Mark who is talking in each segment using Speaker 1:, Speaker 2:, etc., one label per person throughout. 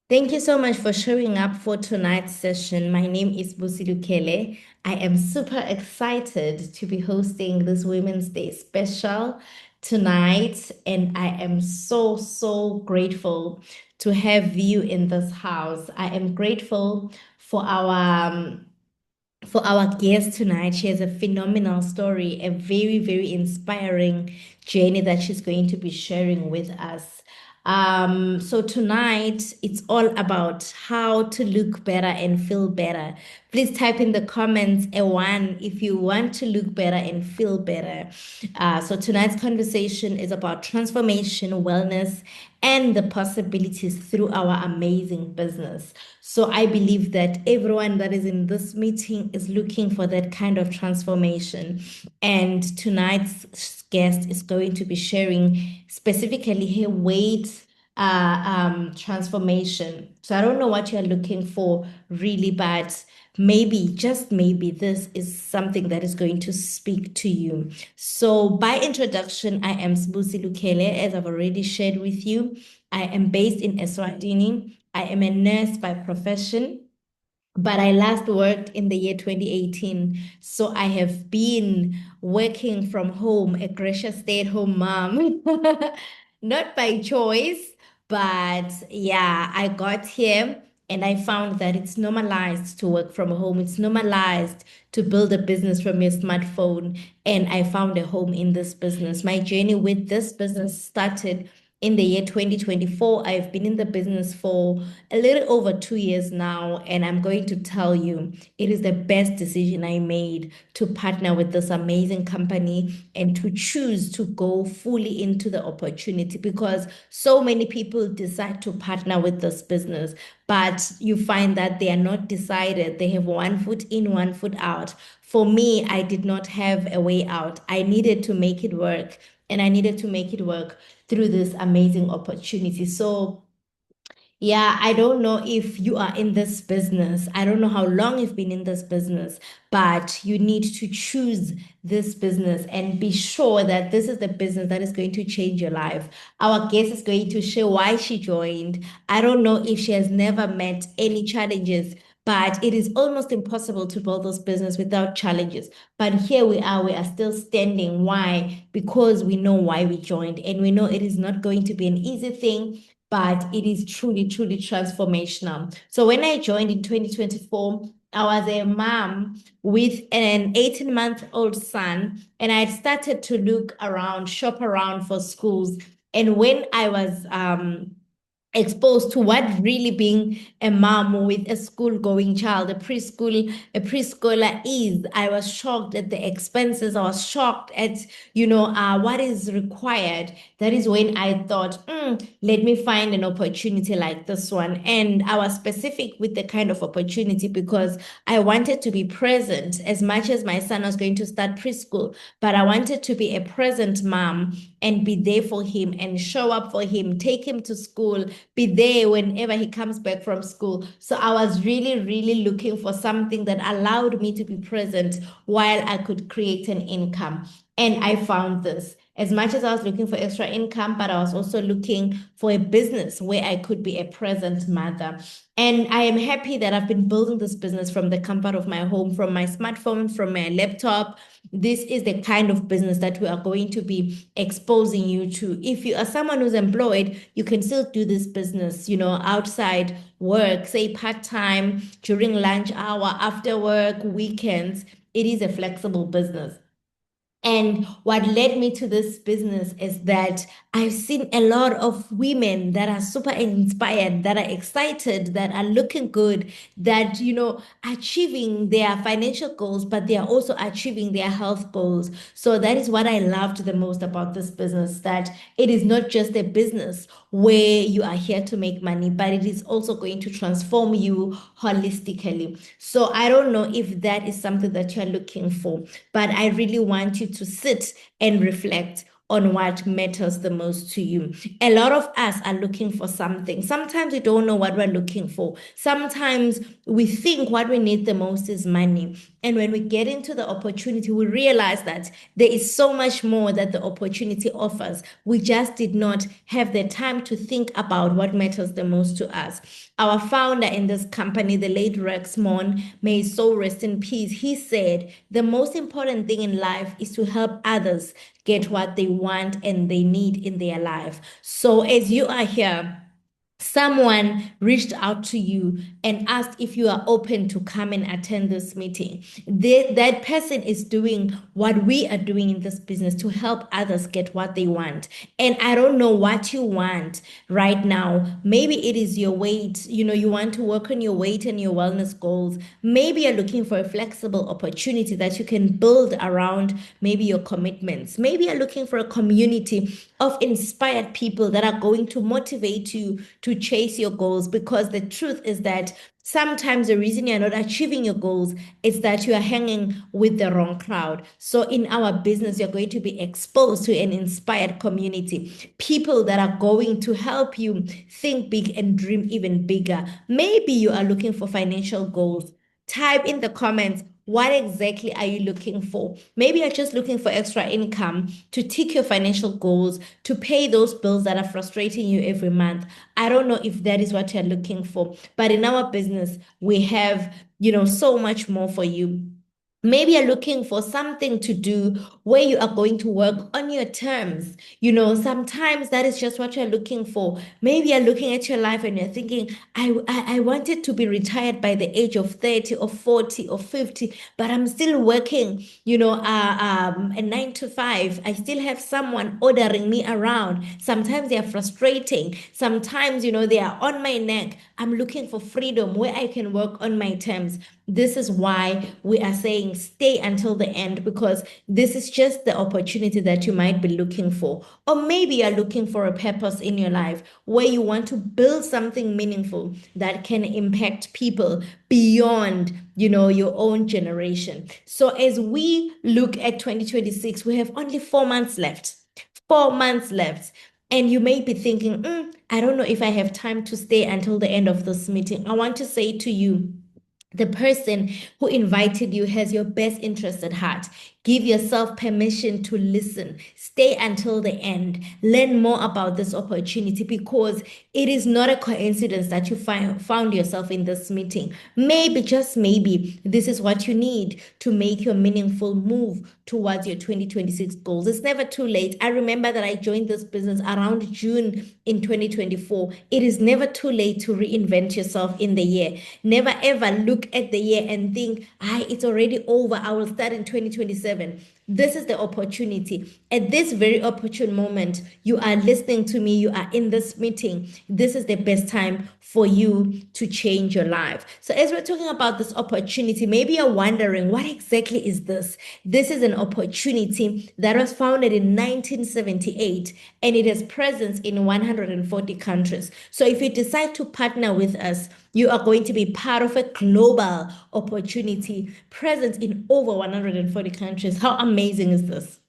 Speaker 1: Thank you so much for showing up for tonight's session. My name is Fikile. I am super excited to be hosting this Women's Day special tonight, and I am so grateful to have you in this house. I am grateful for our guest tonight. She has a phenomenal story, a very inspiring journey that she's going to be sharing with us. So tonight it's all about how to look better and feel better. Please type in the comments a one if you want to look better and feel better. So tonight's conversation is about transformation, wellness, and the possibilities through our amazing business. So I believe that everyone that is in this meeting is looking for that kind of transformation. And tonight's guest is going to be sharing specifically her weight transformation. So I don't know what you're looking for really, but maybe, just maybe, this is something that is going to speak to you. So by introduction, I am Sbusi Lukele, as I've already shared with you. I am based in Eswatini. I am a nurse by profession, but I last worked in the year 2018. So I have been working from home, a gracious stay-at-home mom, not by choice, but yeah, I got here and I found that it's normalized to work from home. It's normalized to build a business from your smartphone. And I found a home in this business. My journey with this business started in the year 2024. I've been in the business for a little over 2 years now, and I'm going to tell you it is the best decision I made to partner with this amazing company and to choose to go fully into the opportunity because so many people decide to partner with this business, but you find that they are not decided. They have one foot in, one foot out. For me, I did not have a way out. I needed to make it work, and I needed to make it work through this amazing opportunity. So, yeah, I don't know if you are in this business. I don't know how long you've been in this business, but you need to choose this business and be sure that this is the business that is going to change your life. Our guest is going to share why she joined. I don't know if she has never met any challenges, but it is almost impossible to build this business without challenges. But here we are still standing. Why? Because we know why we joined, and we know it is not going to be an easy thing, but it is truly transformational. So when I joined in 2024, I was a mom with an 18-month-old son, and I had started to look around, shop around for schools. And when I was exposed to what really being a mom with a school going child, a preschooler is, I was shocked at the expenses. I was shocked at, what is required. That is when I thought, let me find an opportunity like this one. And I was specific with the kind of opportunity because I wanted to be present as much as my son was going to start preschool, but I wanted to be a present mom and be there for him and show up for him, take him to school, be there whenever he comes back from school. So I was really looking for something that allowed me to be present while I could create an income. And I found this. As much as I was looking for extra income, but I was also looking for a business where I could be a present mother. And I am happy that I've been building this business from the comfort of my home, from my smartphone, from my laptop. This is the kind of business that we are going to be exposing you to. If you are someone who's employed, you can still do this business, outside work, say part-time, during lunch hour, after work, weekends. It is a flexible business. And what led me to this business is that I've seen a lot of women that are super inspired, that are excited, that are looking good, that, achieving their financial goals, but they are also achieving their health goals. So that is what I loved the most about this business, that it is not just a business where you are here to make money, but it is also going to transform you holistically. So I don't know if that is something that you're looking for, but I really want you to sit and reflect. on what matters the most to you. A lot of us are looking for something. Sometimes we don't know what we're looking for. Sometimes we think what we need the most is money. And when we get into the opportunity, we realize that there is so much more that the opportunity offers. We just did not have the time to think about what matters the most to us. Our founder in this company, the late Rex Mon, may his soul rest in peace, he said, the most important thing in life is to help others get what they want and they need in their life. So as you are here, someone reached out to you and asked if you are open to come and attend this meeting. That person is doing what we are doing in this business to help others get what they want. And I don't know what you want right now. Maybe it is your weight. You want to work on your weight and your wellness goals. Maybe you're looking for a flexible opportunity that you can build around maybe your commitments. Maybe you're looking for a community of inspired people that are going to motivate you to chase your goals, because the truth is that sometimes the reason you're not achieving your goals is that you are hanging with the wrong crowd. So in our business, you're going to be exposed to an inspired community, people that are going to help you think big and dream even bigger. Maybe you are looking for financial goals. Type in the comments, what exactly are you looking for? Maybe you're just looking for extra income to tick your financial goals, to pay those bills that are frustrating you every month. I don't know if that is what you're looking for, but in our business, we have, so much more for you. Maybe you're looking for something to do where you are going to work on your terms. Sometimes that is just what you're looking for. Maybe you're looking at your life and you're thinking, I wanted to be retired by the age of 30 or 40 or 50, but I'm still working, a 9 to 5. I still have someone ordering me around. Sometimes they are frustrating. Sometimes, they are on my neck. I'm looking for freedom where I can work on my terms. This is why we are saying stay until the end, because this is just the opportunity that you might be looking for. Or maybe you're looking for a purpose in your life where you want to build something meaningful that can impact people beyond, your own generation. So as we look at 2026, we have only 4 months left. 4 months left. And you may be thinking, I don't know if I have time to stay until the end of this meeting. I want to say to you, the person who invited you has your best interest at heart. Give yourself permission to listen. Stay until the end. Learn more about this opportunity, because it is not a coincidence that you found yourself in this meeting. Maybe, just maybe, this is what you need to make your meaningful move towards your 2026 goals. It's never too late. I remember that I joined this business around June in 2024. It is never too late to reinvent yourself in the year. Never ever look at the year and think, it's already over. I will start in 2027. This is the opportunity. At this very opportune moment, you are listening to me, you are in this meeting. This is the best time for you to change your life. So as we're talking about this opportunity, maybe you're wondering, what exactly is this? This is an opportunity that was founded in 1978, and it has presence in 140 countries. So if you decide to partner with us, you are going to be part of a global opportunity present in over 140 countries. How amazing is this?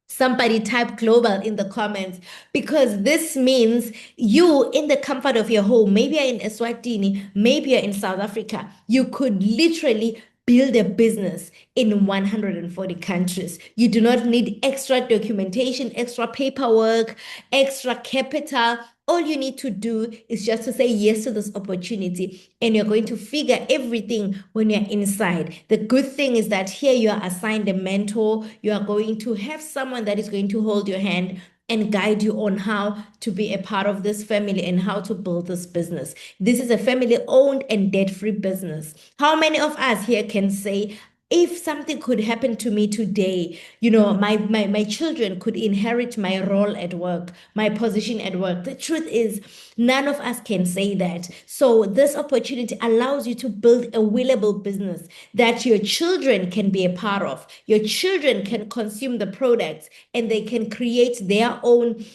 Speaker 1: Somebody type global in the comments, because this means you in the comfort of your home. Maybe you're in Eswatini, maybe you're in South Africa. You could literally build a business in 140 countries. You do not need extra documentation, extra paperwork, extra capital. All you need to do is just to say yes to this opportunity, and you're going to figure everything when you're inside. The good thing is that here you are assigned a mentor. You are going to have someone that is going to hold your hand and guide you on how to be a part of this family and how to build this business. This is a family-owned and debt-free business. How many of us here can say, if something could happen to me today, my children could inherit my role at work, my position at work? The truth is, none of us can say that. So this opportunity allows you to build a willable business that your children can be a part of. Your children can consume the products and they can create their own,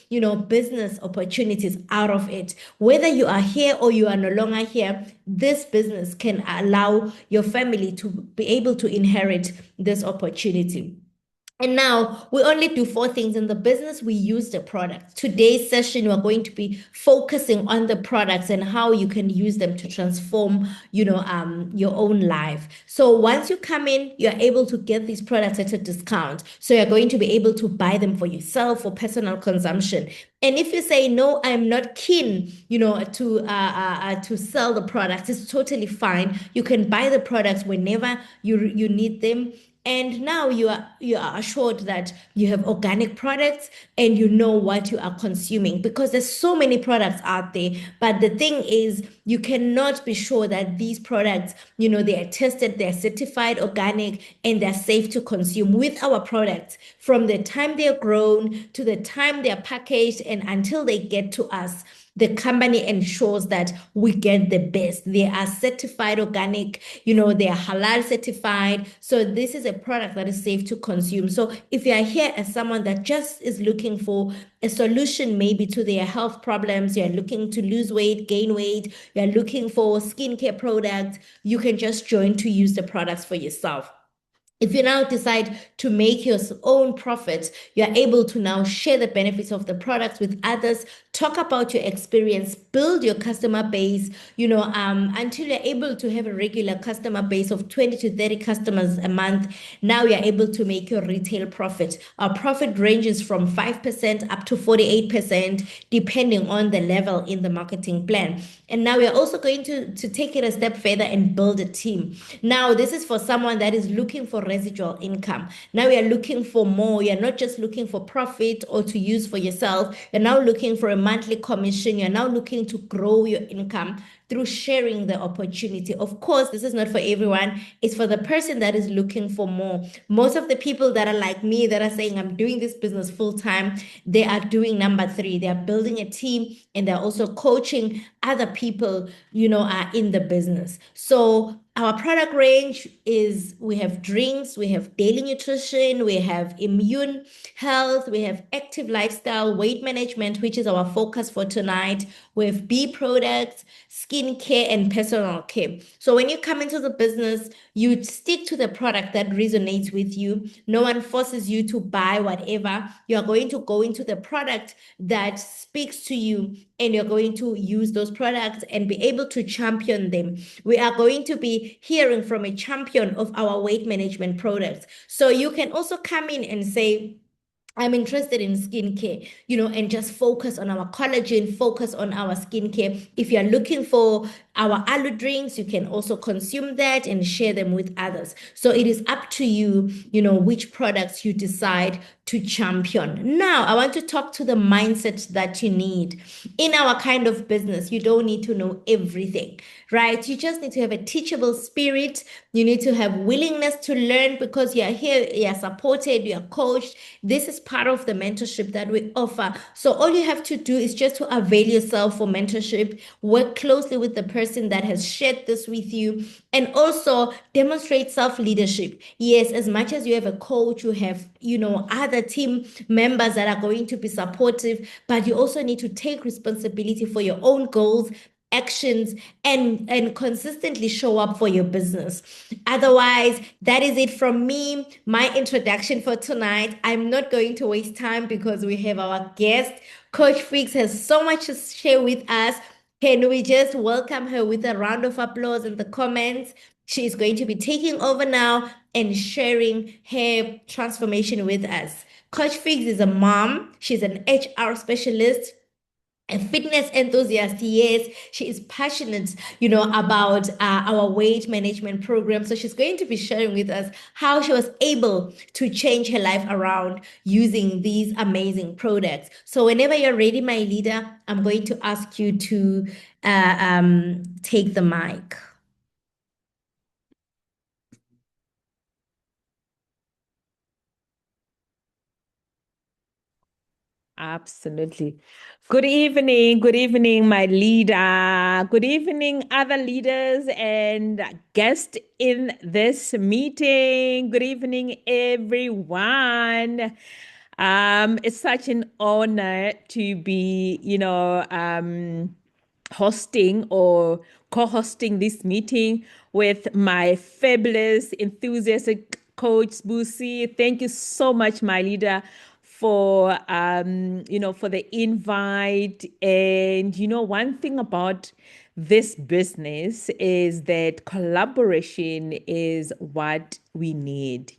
Speaker 1: business opportunities out of it. Whether you are here or you are no longer here, this business can allow your family to be able to inherit this opportunity. And now we only do four things in the business. We use the products. Today's session, we're going to be focusing on the products and how you can use them to transform, your own life. So once you come in, you're able to get these products at a discount. So you're going to be able to buy them for yourself for personal consumption. And if you say, no, I'm not keen, to sell the products, it's totally fine. You can buy the products whenever you need them. And now you are assured that you have organic products and you know what you are consuming, because there's so many products out there. But the thing is, you cannot be sure that these products, they are tested, they're certified organic, and they're safe to consume. With our products, from the time they're grown to the time they're packaged and until they get to us, the company ensures that we get the best. They are certified organic, they are halal certified. So this is a product that is safe to consume. So if you are here as someone that just is looking for a solution maybe to their health problems, you're looking to lose weight, gain weight, you're looking for skincare products, you can just join to use the products for yourself. If you now decide to make your own profit, you're able to now share the benefits of the products with others, talk about your experience, build your customer base, until you're able to have a regular customer base of 20 to 30 customers a month. Now you're able to make your retail profit. Our profit ranges from 5% up to 48%, depending on the level in the marketing plan. And now we're also going to take it a step further and build a team. Now, this is for someone that is looking for residual income. Now we are looking for more. You're not just looking for profit or to use for yourself. You're now looking for a monthly commission. You're now looking to grow your income through sharing the opportunity. Of course, this is not for everyone. It's for the person that is looking for more. Most of the people that are like me, that are saying, I'm doing this business full time, they are doing number three. They are building a team and they're also coaching other people, are in the business. So our product range is, we have drinks, we have daily nutrition, we have immune health, we have active lifestyle, weight management, which is our focus for tonight. We have bee products, skincare, and personal care. So when you come into the business, you stick to the product that resonates with you. No one forces you to buy whatever. You are going to go into the product that speaks to you, and you're going to use those products and be able to champion them. We are going to be hearing from a champion of our weight management products. So you can also come in and say, I'm interested in skincare, and just focus on our collagen, focus on our skincare. If you're looking for our aloe drinks, you can also consume that and share them with others. So it is up to you, which products you decide to champion. Now, I want to talk to the mindset that you need. In our kind of business, you don't need to know everything, right? You just need to have a teachable spirit. You need to have willingness to learn, because you're here, you're supported, you're coached. This is part of the mentorship that we offer. So all you have to do is just to avail yourself for mentorship, work closely with the person that has shared this with you, and also demonstrate self-leadership. Yes, as much as you have a coach, you have, other team members that are going to be supportive, but you also need to take responsibility for your own goals, actions, and consistently show up for your business. Otherwise, that is it from me, my introduction for tonight. I'm not going to waste time because we have our guest. Coach Fix has so much to share with us. Can we just welcome her with a round of applause in the comments? She is going to be taking over now and sharing her transformation with us. Coach Fix is a mom. She's an HR specialist, a fitness enthusiast. Yes, she is passionate, about our weight management program. So she's going to be sharing with us how she was able to change her life around using these amazing products. So whenever you're ready, my leader, I'm going to ask you to take the mic.
Speaker 2: Absolutely. Good evening, my leader. Good evening, other leaders and guests in this meeting. Good evening, everyone. It's such an honor to be, hosting or co-hosting this meeting with my fabulous, enthusiastic Coach Busi. Thank you so much, my leader, for for the invite. And one thing about this business is that collaboration is what we need,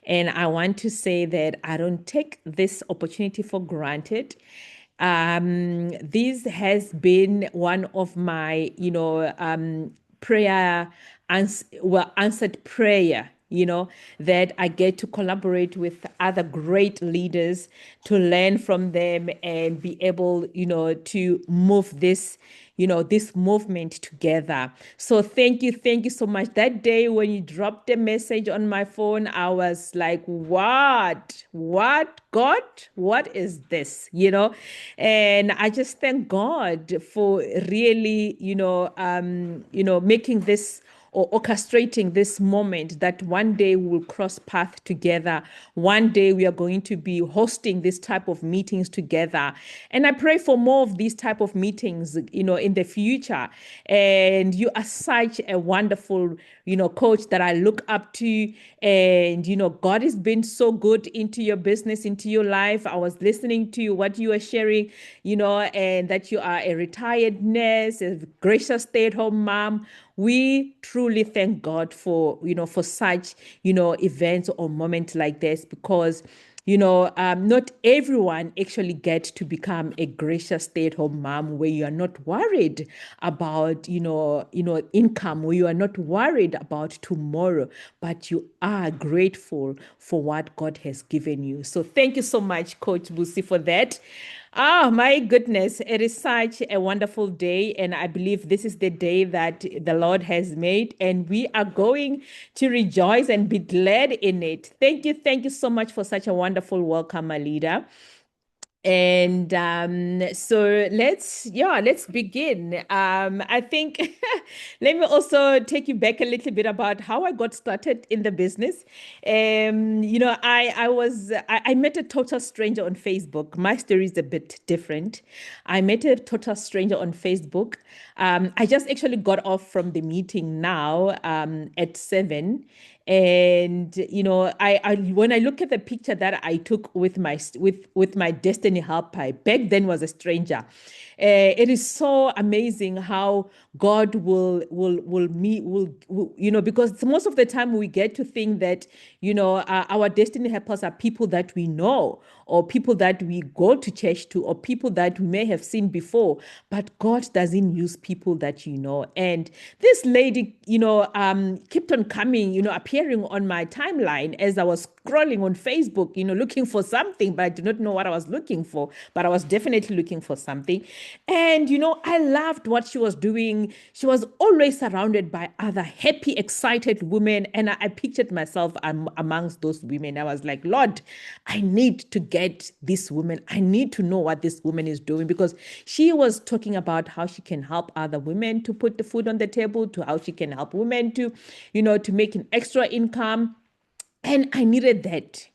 Speaker 2: and I want to say that I don't take this opportunity for granted. This has been one of my, prayer, answered prayer, that I get to collaborate with other great leaders to learn from them and be able, to move this movement together. So thank you so much. That day when you dropped a message on my phone, I was like, what, God, what is this? And I just thank God for really, making this or orchestrating this moment that one day we will cross path together. One day we are going to be hosting this type of meetings together. And I pray for more of these type of meetings, in the future. And you are such a wonderful, coach that I look up to. And, God has been so good into your business, into your life. I was listening to what you are sharing, and that you are a retired nurse, a gracious stay-at-home mom. We truly thank God for, for such, events or moments like this, because not everyone actually gets to become a gracious stay-at-home mom where you are not worried about, income, where you are not worried about tomorrow, but you are grateful for what God has given you. So thank you so much, Coach Busi, for that. Oh, my goodness. It is such a wonderful day. And I believe this is the day that the Lord has made. And we are going to rejoice and be glad in it. Thank you. Thank you so much for such a wonderful welcome, my leader. And so let's begin. I think let me also take you back a little bit about how I got started in the business. I met a total stranger on Facebook. My story is a bit different. I met a total stranger on Facebook. I just actually got off from the meeting now at 7. And I when I look at the picture that I took with my destiny helper, back then was a stranger. It is so amazing how God will because most of the time we get to think that our destiny helpers are people that we know, or people that we go to church to, or people that we may have seen before. But God doesn't use people that you know. And this lady, kept on coming, appearing on my timeline as I was scrolling on Facebook, looking for something, but I did not know what I was looking for. But I was definitely looking for something. And, I loved what she was doing. She was always surrounded by other happy, excited women. And I pictured myself amongst those women. I was like, Lord, I need to get this woman. I need to know what this woman is doing, because she was talking about how she can help other women to put the food on the table, to how she can help women to, to make an extra income. And I needed that.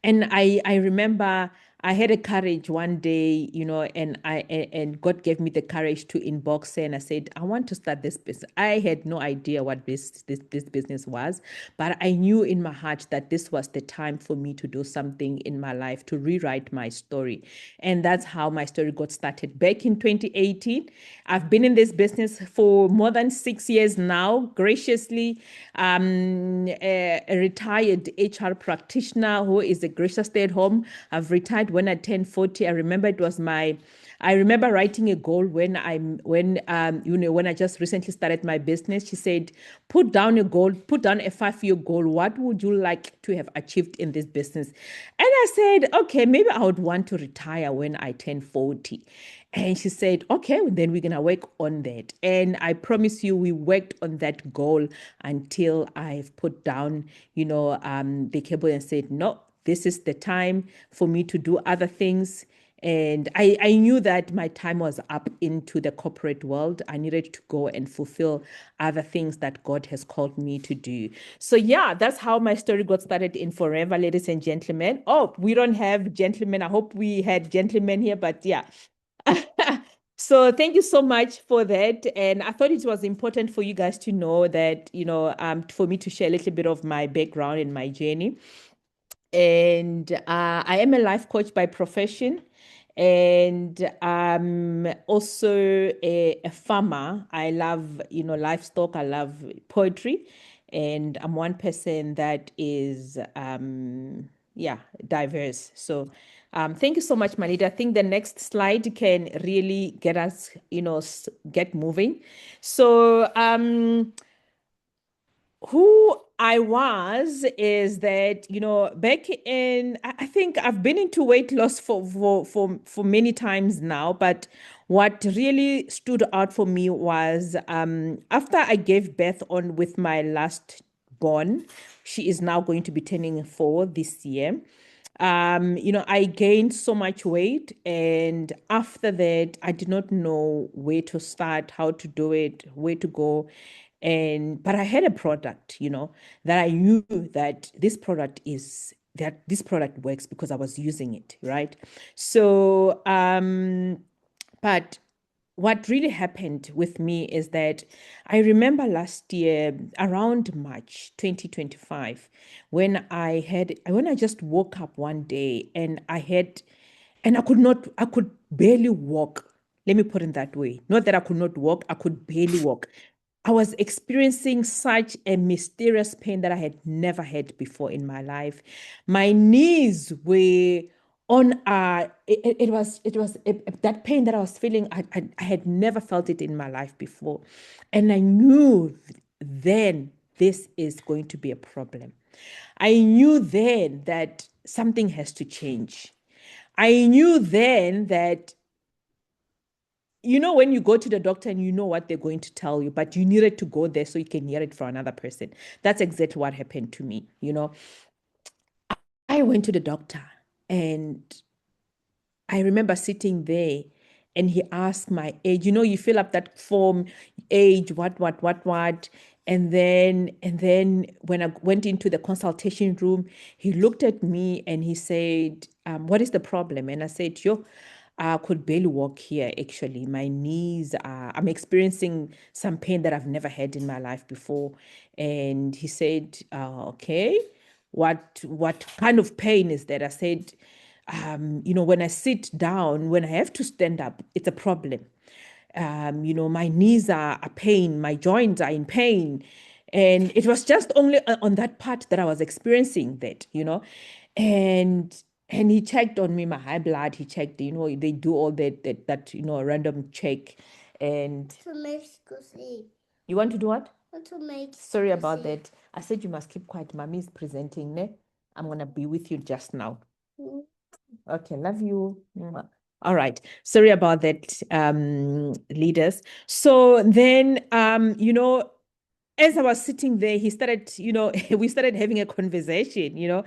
Speaker 2: And I remember I had a courage one day, and God gave me the courage to inbox her, and I said, I want to start this business. I had no idea what this business was, but I knew in my heart that this was the time for me to do something in my life, to rewrite my story. And that's how my story got started back in 2018. I've been in this business for more than 6 years now, graciously. A retired HR practitioner who is a gracious stay-at-home. I've retired when I turned 40. I remember writing a goal when when I just recently started my business. She said, put down a goal, put down a 5-year goal. What would you like to have achieved in this business? And I said, okay, maybe I would want to retire when I turn 40. And she said, okay, then we're going to work on that. And I promise you, we worked on that goal until I've put down, the cable and said, no, this is the time for me to do other things. And I knew that my time was up into the corporate world. I needed to go and fulfill other things that God has called me to do. So yeah, that's how my story got started in Forever, ladies and gentlemen. Oh, we don't have gentlemen. I hope we had gentlemen here, but yeah. So thank you so much for that. And I thought it was important for you guys to know that, for me to share a little bit of my background and my journey. And I am a life coach by profession. And I'm also a farmer. I love, livestock. I love poetry. And I'm one person that is, yeah, diverse. So thank you so much, Manita. I think the next slide can really get us, get moving. So, who I was is that, back in, I think I've been into weight loss for many times now, but what really stood out for me was after I gave birth on with my last born, she is now going to be turning 4 this year. I gained so much weight, and after that, I did not know where to start, how to do it, where to go. And but I had a product, that I knew that this product works because I was using it, right? So, but what really happened with me is that I remember last year around March 2025 when I just woke up one day and I could barely walk. Let me put it that way. Not that I could not walk, I could barely walk. I was experiencing such a mysterious pain that I had never had before in my life. My knees were on that pain that I was feeling. I had never felt it in my life before, and I knew then this is going to be a problem. I knew then that something has to change. I knew then that when you go to the doctor and you know what they're going to tell you, but you needed to go there so you can hear it from another person. That's exactly what happened to me. I went to the doctor, and I remember sitting there, and he asked my age. You fill up that form, age, what. And then when I went into the consultation room, he looked at me and he said, what is the problem? And I said, yo, I could barely walk here, actually. My knees are, I'm experiencing some pain that I've never had in my life before. And he said, okay, what kind of pain is that? I said, when I sit down, when I have to stand up, it's a problem. My knees are a pain, my joints are in pain. And it was just only on that part that I was experiencing that. And he checked on me, my high blood, he checked, they do all that random check. And
Speaker 3: To Mexico City.
Speaker 2: you want to do what?
Speaker 3: To Mexico
Speaker 2: Sorry about
Speaker 3: City.
Speaker 2: that. I said you must keep quiet. Mommy is presenting, ne? I'm gonna be with you just now. Okay, love you. Mwah. All right. Sorry about that, leaders. So then, as I was sitting there, he started, we started having a conversation,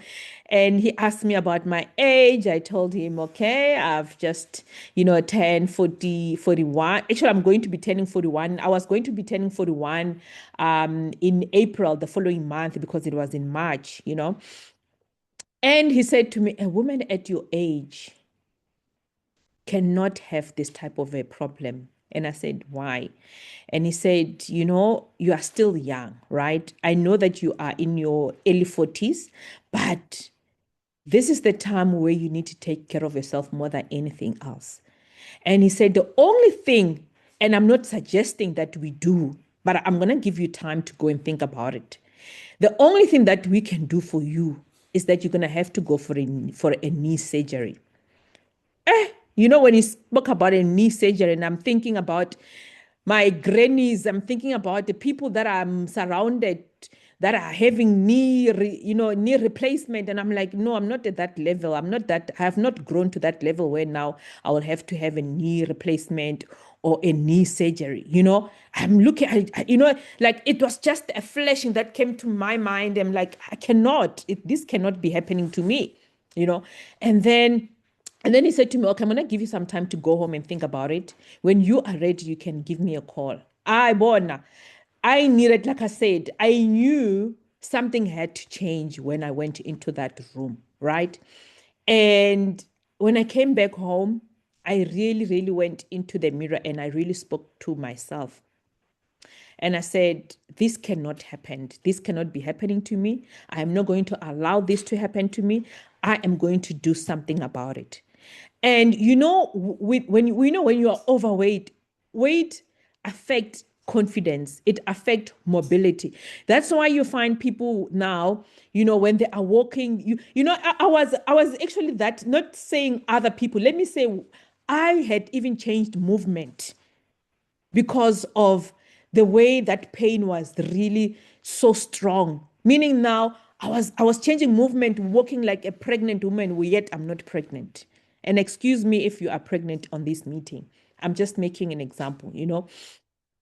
Speaker 2: and he asked me about my age. I told him, okay, I've just, turned 41. Actually, I'm going to be turning 41. I was going to be turning 41 in April, the following month, because it was in March. And he said to me, a woman at your age cannot have this type of a problem. And I said, why? And he said, you are still young, right? I know that you are in your early 40s, but this is the time where you need to take care of yourself more than anything else. And he said, the only thing, and I'm not suggesting that we do, but I'm going to give you time to go and think about it. The only thing that we can do for you is that you're going to have to go for a knee surgery. When he spoke about a knee surgery, and I'm thinking about my grannies, I'm thinking about the people that I'm surrounded that are having knee replacement. And I'm like, no, I'm not at that level. I have not grown to that level where now I will have to have a knee replacement or a knee surgery. I'm looking, like it was just a flashing that came to my mind. I'm like, this cannot be happening to me, you know, and then and then he said to me, okay, I'm going to give you some time to go home and think about it. When you are ready, you can give me a call. I needed, like I said, I knew something had to change when I went into that room, right? And when I came back home, I really, really went into the mirror and I really spoke to myself. And I said, this cannot happen. This cannot be happening to me. I am not going to allow this to happen to me. I am going to do something about it. And when you are overweight, weight affects confidence. It affects mobility. That's why you find people now, when they are walking, I was actually that, not saying other people. Let me say, I had even changed movement because of the way that pain was really so strong. Meaning now I was changing movement, walking like a pregnant woman, yet I'm not pregnant. And excuse me if you are pregnant on this meeting. I'm just making an example.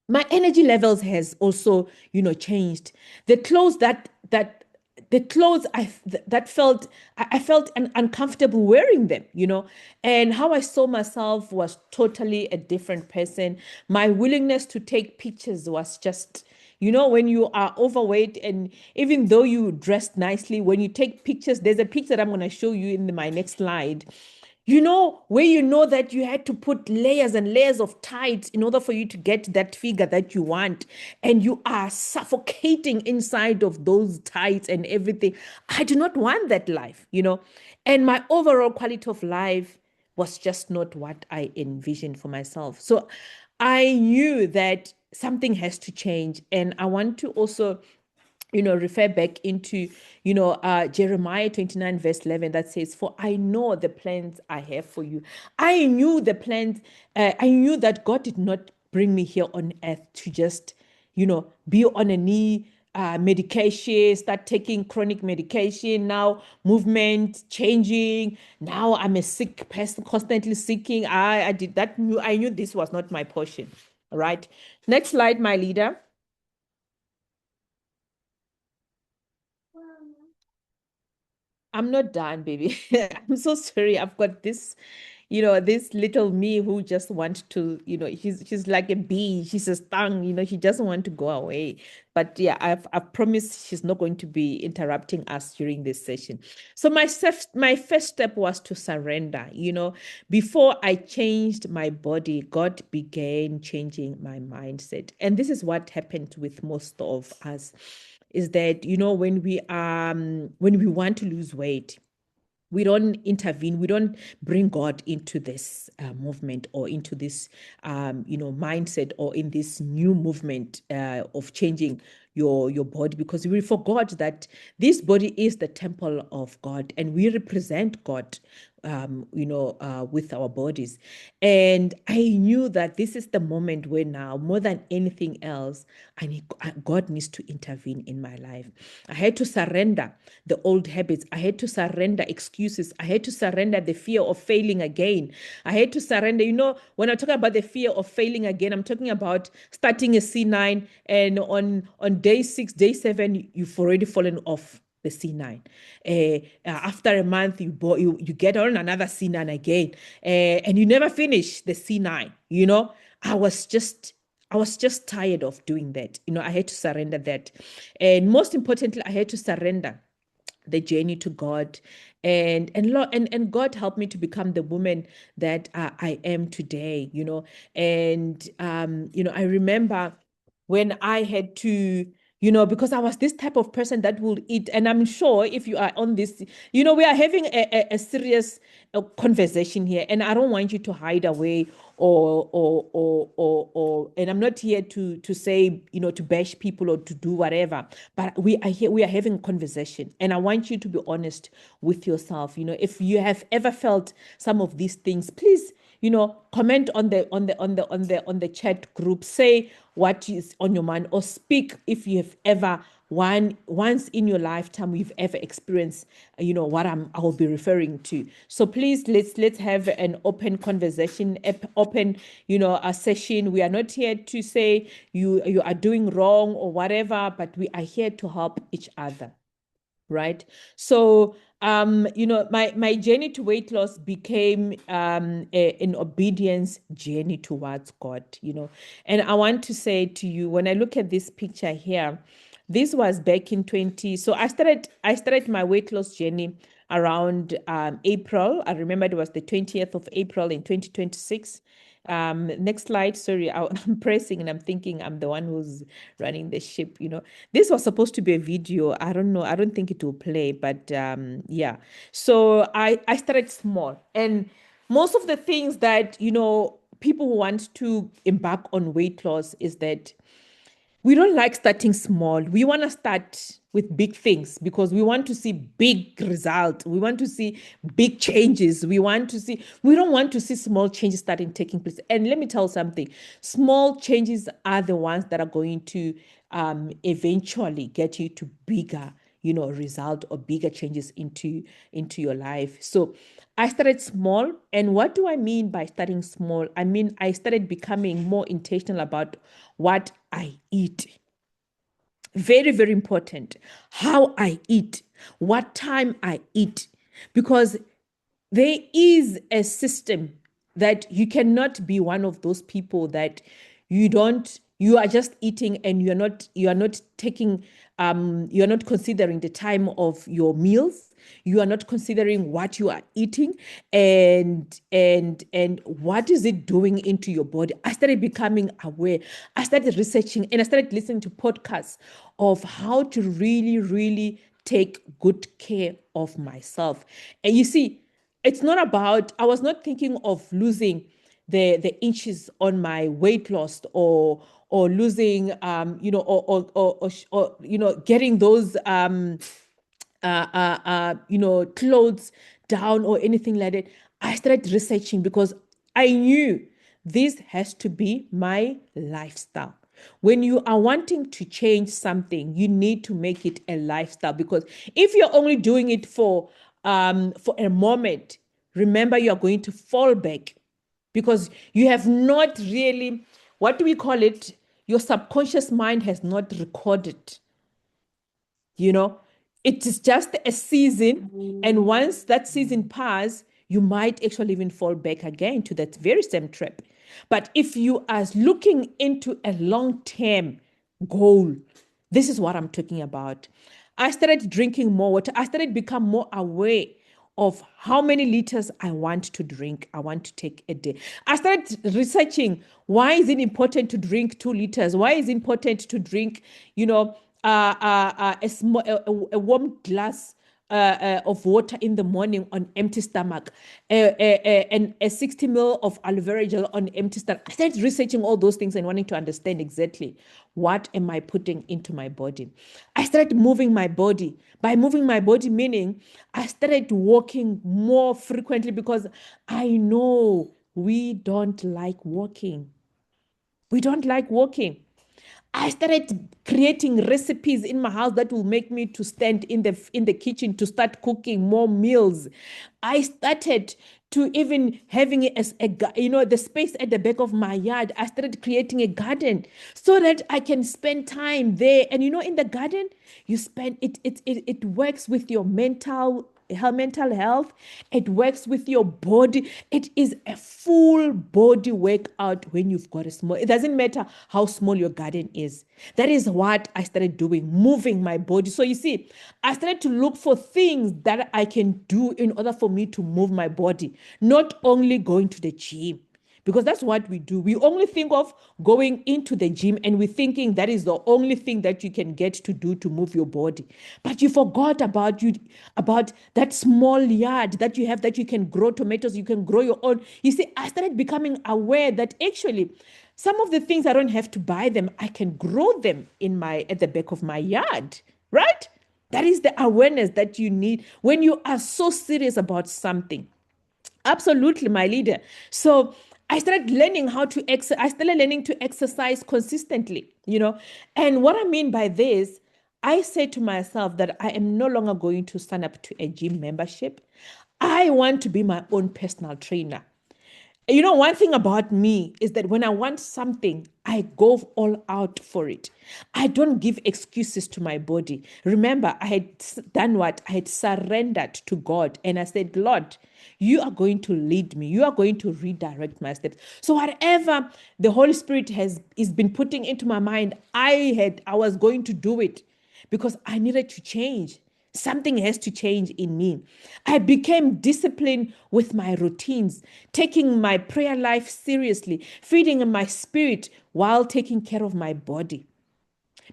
Speaker 2: My energy levels has also changed. The clothes that felt I felt uncomfortable wearing them. And how I saw myself was totally a different person. My willingness to take pictures was just, when you are overweight, and even though you dressed nicely, when you take pictures, there's a picture that I'm going to show you in my next slide, where that you had to put layers and layers of tights in order for you to get that figure that you want. And you are suffocating inside of those tights and everything. I do not want that life. And my overall quality of life was just not what I envisioned for myself. So I knew that something has to change. And I want to also refer back into, Jeremiah 29, verse 11, that says, "For I know the plans I have for you." I knew the plans, I knew that God did not bring me here on earth to just, be on a knee, medication, start taking chronic medication, now movement changing. Now I'm a sick person, constantly seeking. I did that. I knew this was not my portion. All right. Next slide, my leader. I'm not done, baby. I'm so sorry. I've got this little me who just wants to, she's like a bee. She's a stung, she doesn't want to go away. But yeah, I've promised she's not going to be interrupting us during this session. So my first step was to surrender. Before I changed my body, God began changing my mindset. And this is what happened with most of us, is that when we want to lose weight, we don't intervene, we don't bring God into this movement, or into this mindset, or in this new movement of changing your body, because we forgot that this body is the temple of God, and we represent God with our bodies. And I knew that this is the moment where now, more than anything else, God needs to intervene in my life. I had to surrender the old habits. I had to surrender excuses. I had to surrender the fear of failing again. I had to surrender, when I'm talking about the fear of failing again, I'm talking about starting a C9, and on day 6, day 7, you've already fallen off the C9. After a month, you get on another C9 again, and you never finish the C9. I was just tired of doing that. I had to surrender that. And most importantly, I had to surrender the journey to God, and God helped me to become the woman that I am today. And I remember when I had to, because I was this type of person that will eat. And I'm sure if you are on this, we are having a serious conversation here, and I don't want you to hide away, and I'm not here to say, to bash people or to do whatever, but we are having a conversation, and I want you to be honest with yourself. If you have ever felt some of these things, please, comment on the chat group, say what is on your mind, or speak if you have ever once in your lifetime you've ever experienced what I will be referring to. So please, let's have an open conversation, open a session. We are not here to say you are doing wrong or whatever, but we are here to help each other. Right. So, my journey to weight loss became an obedience journey towards God, And I want to say to you, when I look at this picture here, this was back in 20. So I started my weight loss journey around April. I remember it was the 20th of April in 2026. Next slide. Sorry, I'm pressing and I'm thinking I'm the one who's running the ship. This was supposed to be a video. I don't know. I don't think it will play, but yeah. So I started small, and most of the things that people who want to embark on weight loss is that we don't like starting small. We want to start with big things because we want to see big results. We want to see big changes. We don't want to see small changes starting taking place. And let me tell you something, small changes are the ones that are going to eventually get you to bigger result or bigger changes into your life. So I started small. And what do I mean by starting small? I mean, I started becoming more intentional about what I eat. Very, very important. How I eat, what time I eat, because there is a system that you cannot be one of those people that you are just eating and you are not taking you are not considering the time of your meals. You are not considering what you are eating and what is it doing into your body. I started becoming aware. I started researching and I started listening to podcasts of how to really, really take good care of myself. And you see, it's not about, I was not thinking of losing the inches on my weight loss or losing getting those clothes down or anything like that. I started researching because I knew this has to be my lifestyle. When you are wanting to change something, you need to make it a lifestyle, because if you're only doing it for a moment, remember you are going to fall back because you have not really, what do we call it? Your subconscious mind has not recorded. It is just a season, and once that season passes, you might actually even fall back again to that very same trap. But if you are looking into a long-term goal, this is what I'm talking about. I started drinking more water. I started become more aware of how many liters I want to drink, I want to take a day. I started researching, why is it important to drink 2 liters? Why is it important to drink, a warm glass of water in the morning on empty stomach, and a 60 ml of aloe vera gel on empty stomach. I started researching all those things and wanting to understand exactly what am I putting into my body. I started moving my body. By moving my body, meaning I started walking more frequently, because I know we don't like walking. We don't like walking. I started creating recipes in my house that will make me to stand in the kitchen to start cooking more meals. I started to even having it as the space at the back of my yard. I started creating a garden so that I can spend time there. And in the garden, you spend it works with your mental health. It works with your body. It is a full body workout when you've got a small. It doesn't matter how small your garden is. That is what I started doing, moving my body. So you see, I started to look for things that I can do in order for me to move my body, not only going to the gym. Because that's what we do. We only think of going into the gym, and we're thinking that is the only thing that you can get to do to move your body. But you forgot about that small yard that you have, that you can grow tomatoes, you can grow your own. You see, I started becoming aware that actually some of the things I don't have to buy them. I can grow them at the back of my yard, right? That is the awareness that you need when you are so serious about something. Absolutely, my leader. So I started learning I started learning to exercise consistently, And what I mean by this, I said to myself that I am no longer going to sign up to a gym membership. I want to be my own personal trainer. One thing about me is that when I want something, I go all out for it. I don't give excuses to my body. Remember, I had done what? I had surrendered to God, and I said, Lord, you are going to lead me. You are going to redirect my steps. So whatever the Holy Spirit is been putting into my mind, I was going to do it because I needed to change Something has to change in me. I became disciplined with my routines, taking my prayer life seriously, feeding my spirit while taking care of my body.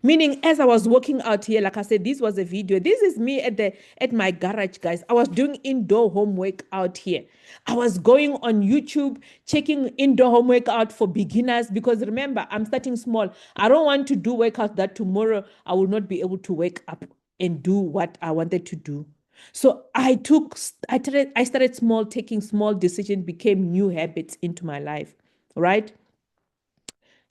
Speaker 2: Meaning, as I was walking out here, like I said, this was a video. This is me at my garage, guys. I was doing indoor homework out here. I was going on YouTube, checking indoor homework out for beginners because remember, I'm starting small. I don't want to do workout that tomorrow I will not be able to wake up and do what I wanted to do. So I started small, taking small decisions, became new habits into my life, right?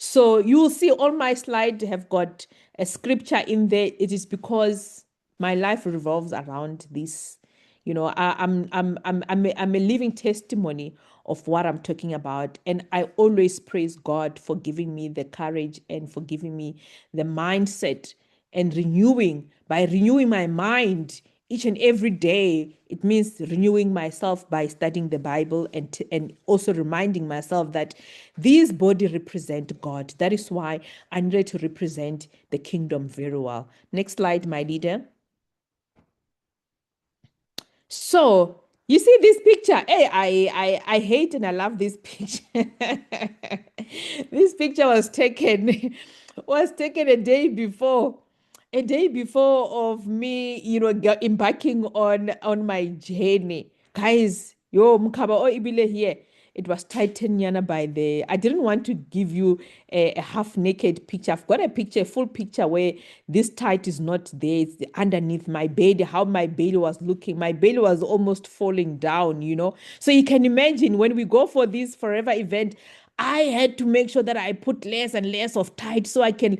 Speaker 2: So you will see all my slides have got a scripture in there. It is because my life revolves around this. You know, I'm a living testimony of what I'm talking about. And I always praise God for giving me the courage and for giving me the mindset and by renewing my mind each and every day. It means renewing myself by studying the Bible and also reminding myself that these body represent God. That is why I needed to represent the kingdom very well. Next slide, my leader. So you see this picture. Hey, I hate and I love this picture. This picture was taken a day before of me, embarking on my journey. Guys, yo mkhaba o ibile here. It was Titaniana by the. I didn't want to give you a half naked picture. I've got a full picture where this tight is not there. It's underneath my belly, how my belly was looking. My belly was almost falling down. So you can imagine when we go for this forever event, I had to make sure that I put less and less of tight so I can,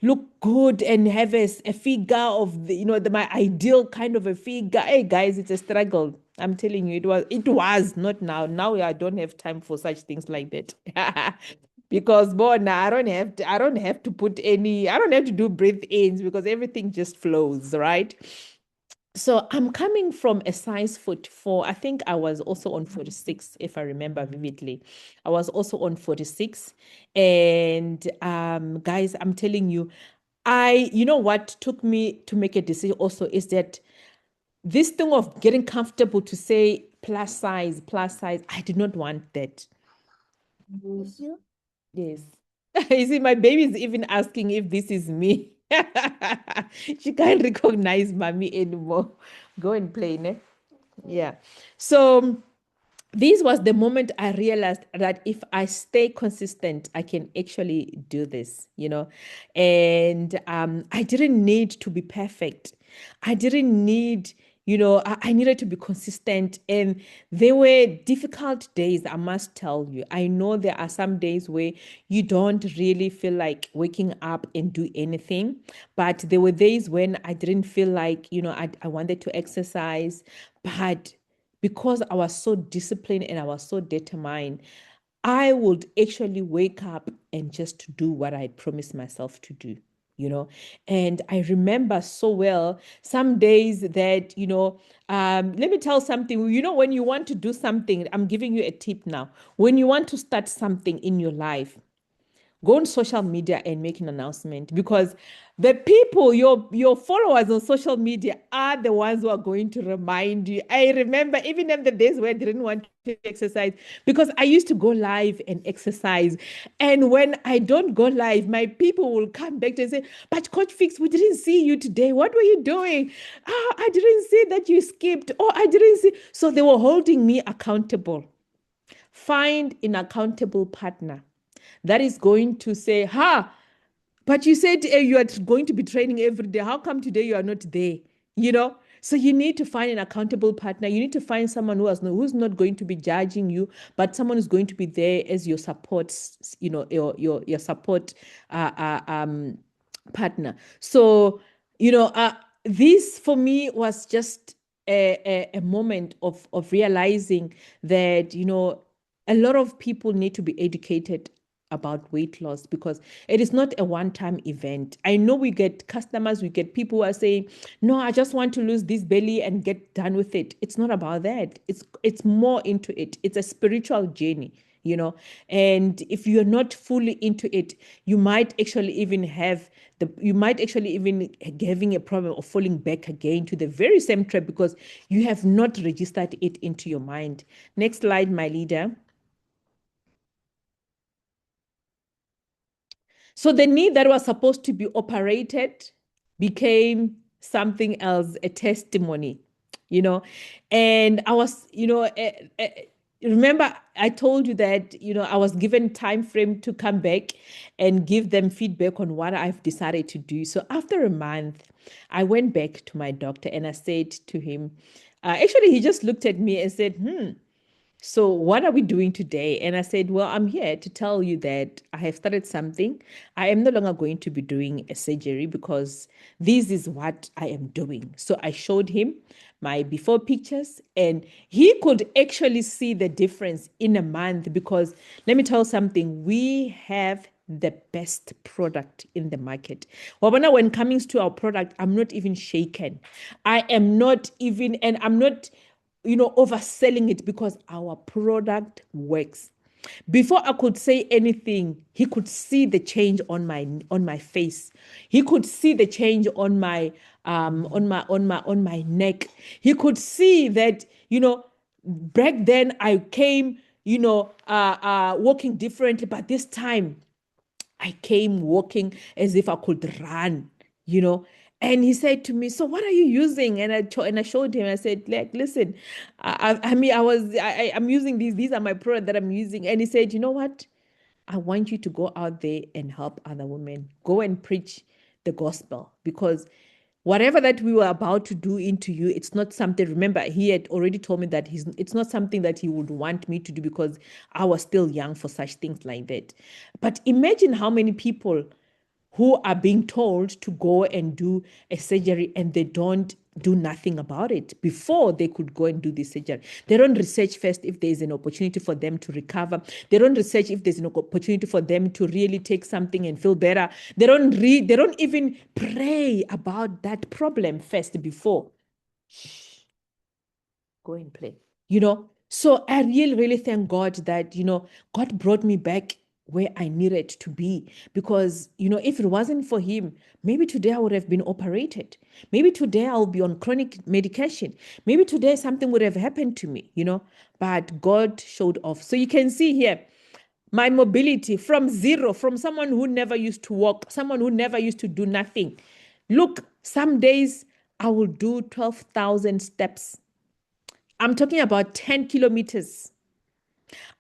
Speaker 2: look good and have a figure of my ideal kind of a figure. Hey guys, it's a struggle. I'm telling you, it was not now. Now I don't have time for such things like that. Because Bona, I don't have to do breathe ins because everything just flows, right? So I'm coming from a size 44. I think I was also on 46, if I remember vividly. I was also on 46. And guys, I'm telling you, what took me to make a decision also is that this thing of getting comfortable to say plus size, I did not want that.
Speaker 3: It's you?
Speaker 2: Yes. You see, my baby is even asking if this is me. She can't recognize mommy anymore. Go and play, ne? Yeah. So this was the moment I realized that if I stay consistent, I can actually do this. And I didn't need to be perfect. I didn't need, I needed to be consistent. And there were difficult days, I must tell you. I know there are some days where you don't really feel like waking up and do anything. But there were days when I didn't feel like, I wanted to exercise. But because I was so disciplined and I was so determined, I would actually wake up and just do what I promised myself to do. And I remember so well some days that, let me tell something. When you want to do something, I'm giving you a tip now. When you want to start something in your life, go on social media and make an announcement because the people, your followers on social media are the ones who are going to remind you. I remember even in the days where I didn't want to exercise because I used to go live and exercise. And when I don't go live, my people will come back and say, but Coach Fix, we didn't see you today. What were you doing? Oh, I didn't see that you skipped. Oh, I didn't see. So they were holding me accountable. Find an accountable partner that is going to say, but you said you are going to be training every day. How come today you are not there? So you need to find an accountable partner. You need to find someone who's not going to be judging you, but someone who's going to be there as your support, your support partner. So, this for me was just a moment of realizing that, a lot of people need to be educated about weight loss because it is not a one-time event. I know we get customers, we get people who are saying, no, I just want to lose this belly and get done with it. It's not about that. It's more into it. It's a spiritual journey. and if you're not fully into it, you might actually even having a problem of falling back again to the very same trap because you have not registered it into your mind. Next slide, my leader. So the knee that was supposed to be operated became something else, a testimony, and I was, remember I told you that, I was given time frame to come back and give them feedback on what I've decided to do. So after a month, I went back to my doctor and I said to him, actually, he just looked at me and said, so what are we doing today? And I said, well, I'm here to tell you that I have started something. I am no longer going to be doing a surgery because this is what I am doing. So I showed him my before pictures and he could actually see the difference in a month because let me tell you something, we have the best product in the market. Wabana, when coming to our product, I'm not even shaken. I am not even, and I'm not overselling it because our product works. Before I could say anything, he could see the change on my face. He could see the change on my neck. He could see that, back then I came, walking differently, but this time I came walking as if I could run, you know. And he said to me, "So what are you using?" And I showed him. I said, "Like, listen, I mean, I'm using these. These are my products that I'm using." And he said, "You know what? I want you to go out there and help other women. Go and preach the gospel because whatever that we were about to do into you, it's not something." Remember, he had already told me that it's not something that he would want me to do because I was still young for such things like that. But imagine how many people who are being told to go and do a surgery and they don't do nothing about it before they could go and do the surgery. They don't research first if there's an opportunity for them to recover. They don't research if there's an opportunity for them to really take something and feel better. They don't read, they don't even pray about that problem first before. Shh, go and play. So I really thank God that, God brought me back where I needed to be because, if it wasn't for him, maybe today I would have been operated. Maybe today I'll be on chronic medication. Maybe today something would have happened to me, but God showed off. So you can see here, my mobility from zero, from someone who never used to walk, someone who never used to do nothing. Look, some days I will do 12,000 steps. I'm talking about 10 kilometers.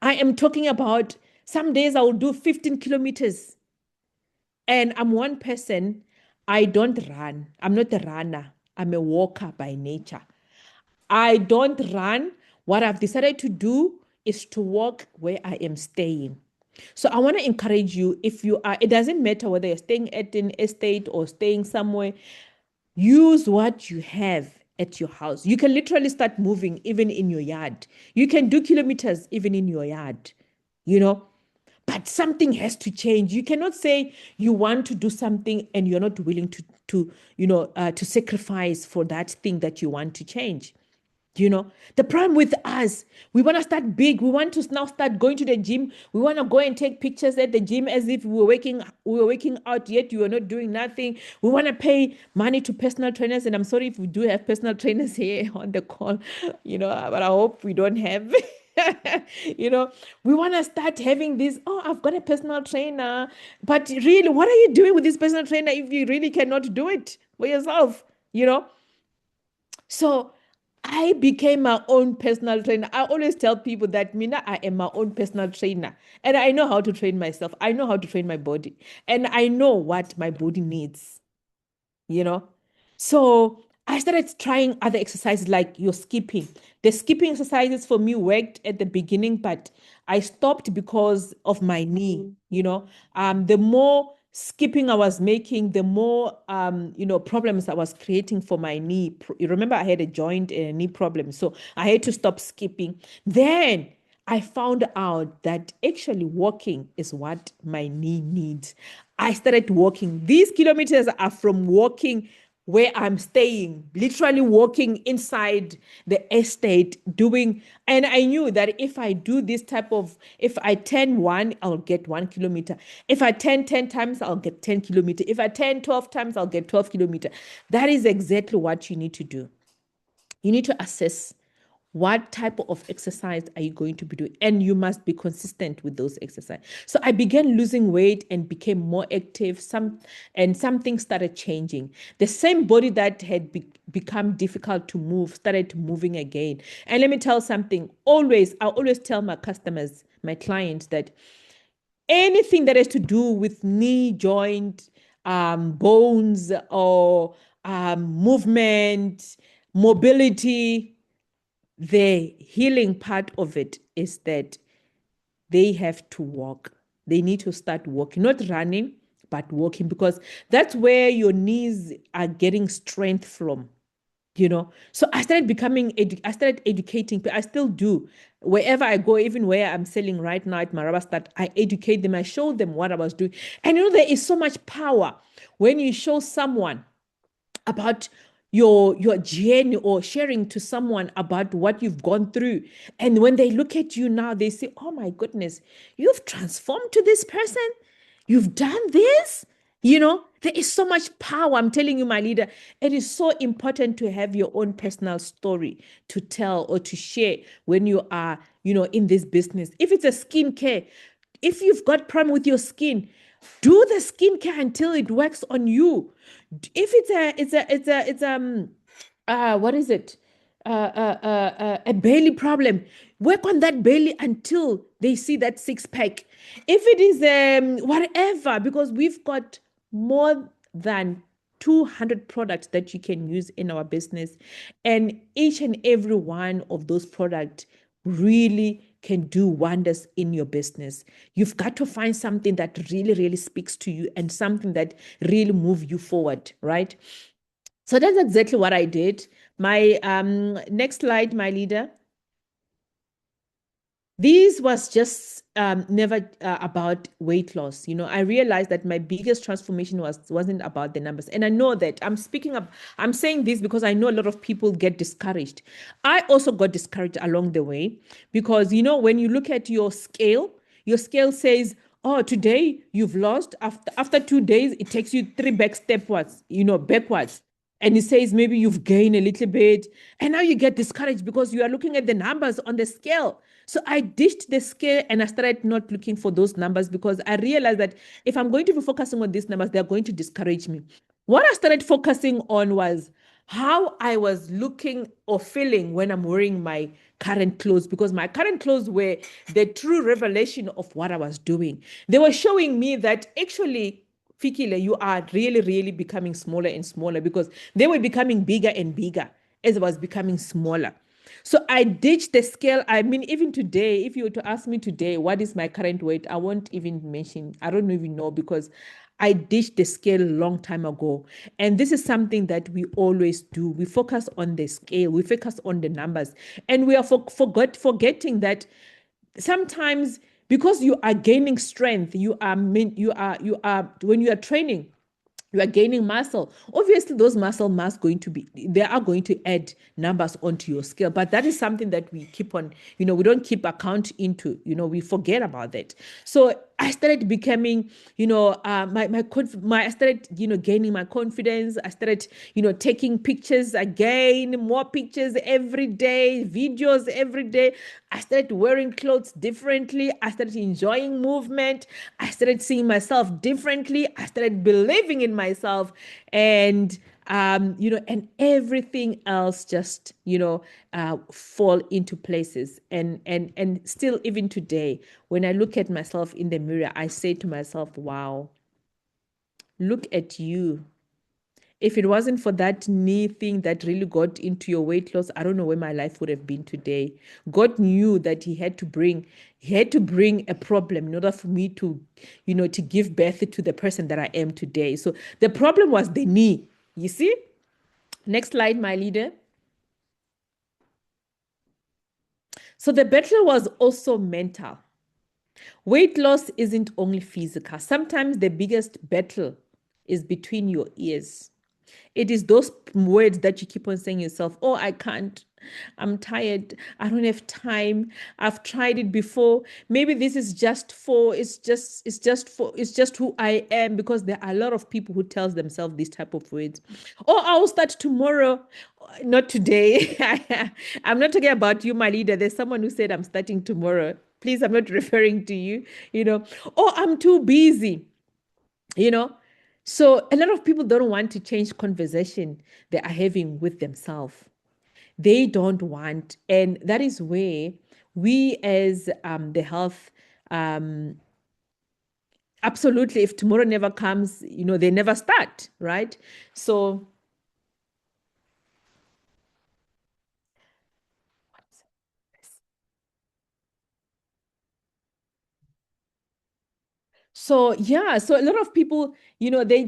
Speaker 2: I am talking about some days I will do 15 kilometers. And I'm one person. I don't run. I'm not a runner. I'm a walker by nature. I don't run. What I've decided to do is to walk where I am staying. So I want to encourage you, if you are, it doesn't matter whether you're staying at an estate or staying somewhere, use what you have at your house. You can literally start moving even in your yard. You can do kilometers even in your yard, but something has to change. You cannot say you want to do something and you're not willing to sacrifice for that thing that you want to change. The problem with us, we want to start big. We want to now start going to the gym. We want to go and take pictures at the gym as if we were working out, yet you are not doing nothing. We want to pay money to personal trainers. And I'm sorry if we do have personal trainers here on the call, but I hope we don't have. We want to start having this. Oh, I've got a personal trainer. But really, what are you doing with this personal trainer if you really cannot do it for yourself? So I became my own personal trainer. I always tell people that Mina, I am my own personal trainer. And I know how to train myself. I know how to train my body. And I know what my body needs, you know. So I started trying other exercises like your skipping. The skipping exercises for me worked at the beginning, but I stopped because of my knee, The more skipping I was making, the more problems I was creating for my knee. You remember I had a joint and a knee problem, so I had to stop skipping. Then I found out that actually walking is what my knee needs. I started walking. These kilometers are from walking where I'm staying, literally walking inside the estate, doing, and I knew that if I do this type of, if I turn one, I'll get 1 kilometer. If I turn 10 times, I'll get 10 kilometer. If I turn 12 times, I'll get 12 kilometer. That is exactly what you need to do. You need to assess what type of exercise are you going to be doing, and you must be consistent with those exercise. So I began losing weight and became more active. Something started changing. The same body that had become difficult to move started moving again. And let me tell something. I always tell my customers, my clients, that anything that has to do with knee joint, bones, or movement, mobility, the healing part of it is that they have to walk. They need to start walking, not running, but walking, because that's where your knees are getting strength from. So I started educating. I still do. Wherever I go, even where I'm selling right now at my rubber start, I educate them. I show them what I was doing. And there is so much power when you show someone about your journey, or sharing to someone about what you've gone through. And when they look at you now, they say, oh my goodness, you've transformed to this person. You've done this. There is so much power. I'm telling you, my leader, it is so important to have your own personal story to tell or to share when you are, in this business. If it's a skincare, if you've got problem with your skin, do the skincare until it works on you. If what is it? A belly problem. Work on that belly until they see that six pack. If it is whatever, because we've got more than 200 products that you can use in our business, and each and every one of those products really can do wonders in your business. You've got to find something that really, really speaks to you and something that really moves you forward, right? So that's exactly what I did. My next slide, my leader. This was just never about weight loss. I realized that my biggest transformation wasn't about the numbers. And I know that I'm saying this because I know a lot of people get discouraged. I also got discouraged along the way because, when you look at your scale says, oh, today you've lost, after 2 days, it takes you 3 backwards. And it says maybe you've gained a little bit. And now you get discouraged because you are looking at the numbers on the scale. So I ditched the scale and I started not looking for those numbers because I realized that if I'm going to be focusing on these numbers, they're going to discourage me. What I started focusing on was how I was looking or feeling when I'm wearing my current clothes, because my current clothes were the true revelation of what I was doing. They were showing me that actually, Fikile, you are really, really becoming smaller and smaller, because they were becoming bigger and bigger as I was becoming smaller. So I ditched the scale. I mean, even today, if you were to ask me today, what is my current weight? I won't even mention. I don't even know, because I ditched the scale a long time ago. And this is something that we always do. We focus on the scale. We focus on the numbers. And we are forgetting that sometimes, because you are gaining strength, when you are training, you are gaining muscle. Obviously, those muscle mass they are going to add numbers onto your scale. But that is something that we keep on, we don't keep account into, we forget about that. So I started becoming, I started, gaining my confidence. I started, taking pictures again, more pictures every day, videos every day. I started wearing clothes differently. I started enjoying movement. I started seeing myself differently. I started believing in myself, and and everything else just fall into places. And still, even today, when I look at myself in the mirror, I say to myself, wow, look at you. If it wasn't for that knee thing that really got into your weight loss, I don't know where my life would have been today. God knew that he had to bring a problem in order for me to, to give birth to the person that I am today. So the problem was the knee. You see? Next slide, my leader. So the battle was also mental. Weight loss isn't only physical. Sometimes the biggest battle is between your ears. It is those words that you keep on saying yourself, oh, I can't. I'm tired. I don't have time. I've tried it before. Maybe this is just for, it's just who I am, because there are a lot of people who tells themselves this type of words. Oh, I'll start tomorrow. Not today. I'm not talking about you, my leader. There's someone who said I'm starting tomorrow. Please, I'm not referring to you, Oh, I'm too busy, you know. So a lot of people don't want to change conversation they are having with themselves. They don't want, and that is where we as the health, absolutely, if tomorrow never comes, they never start, right? So yeah, so a lot of people, they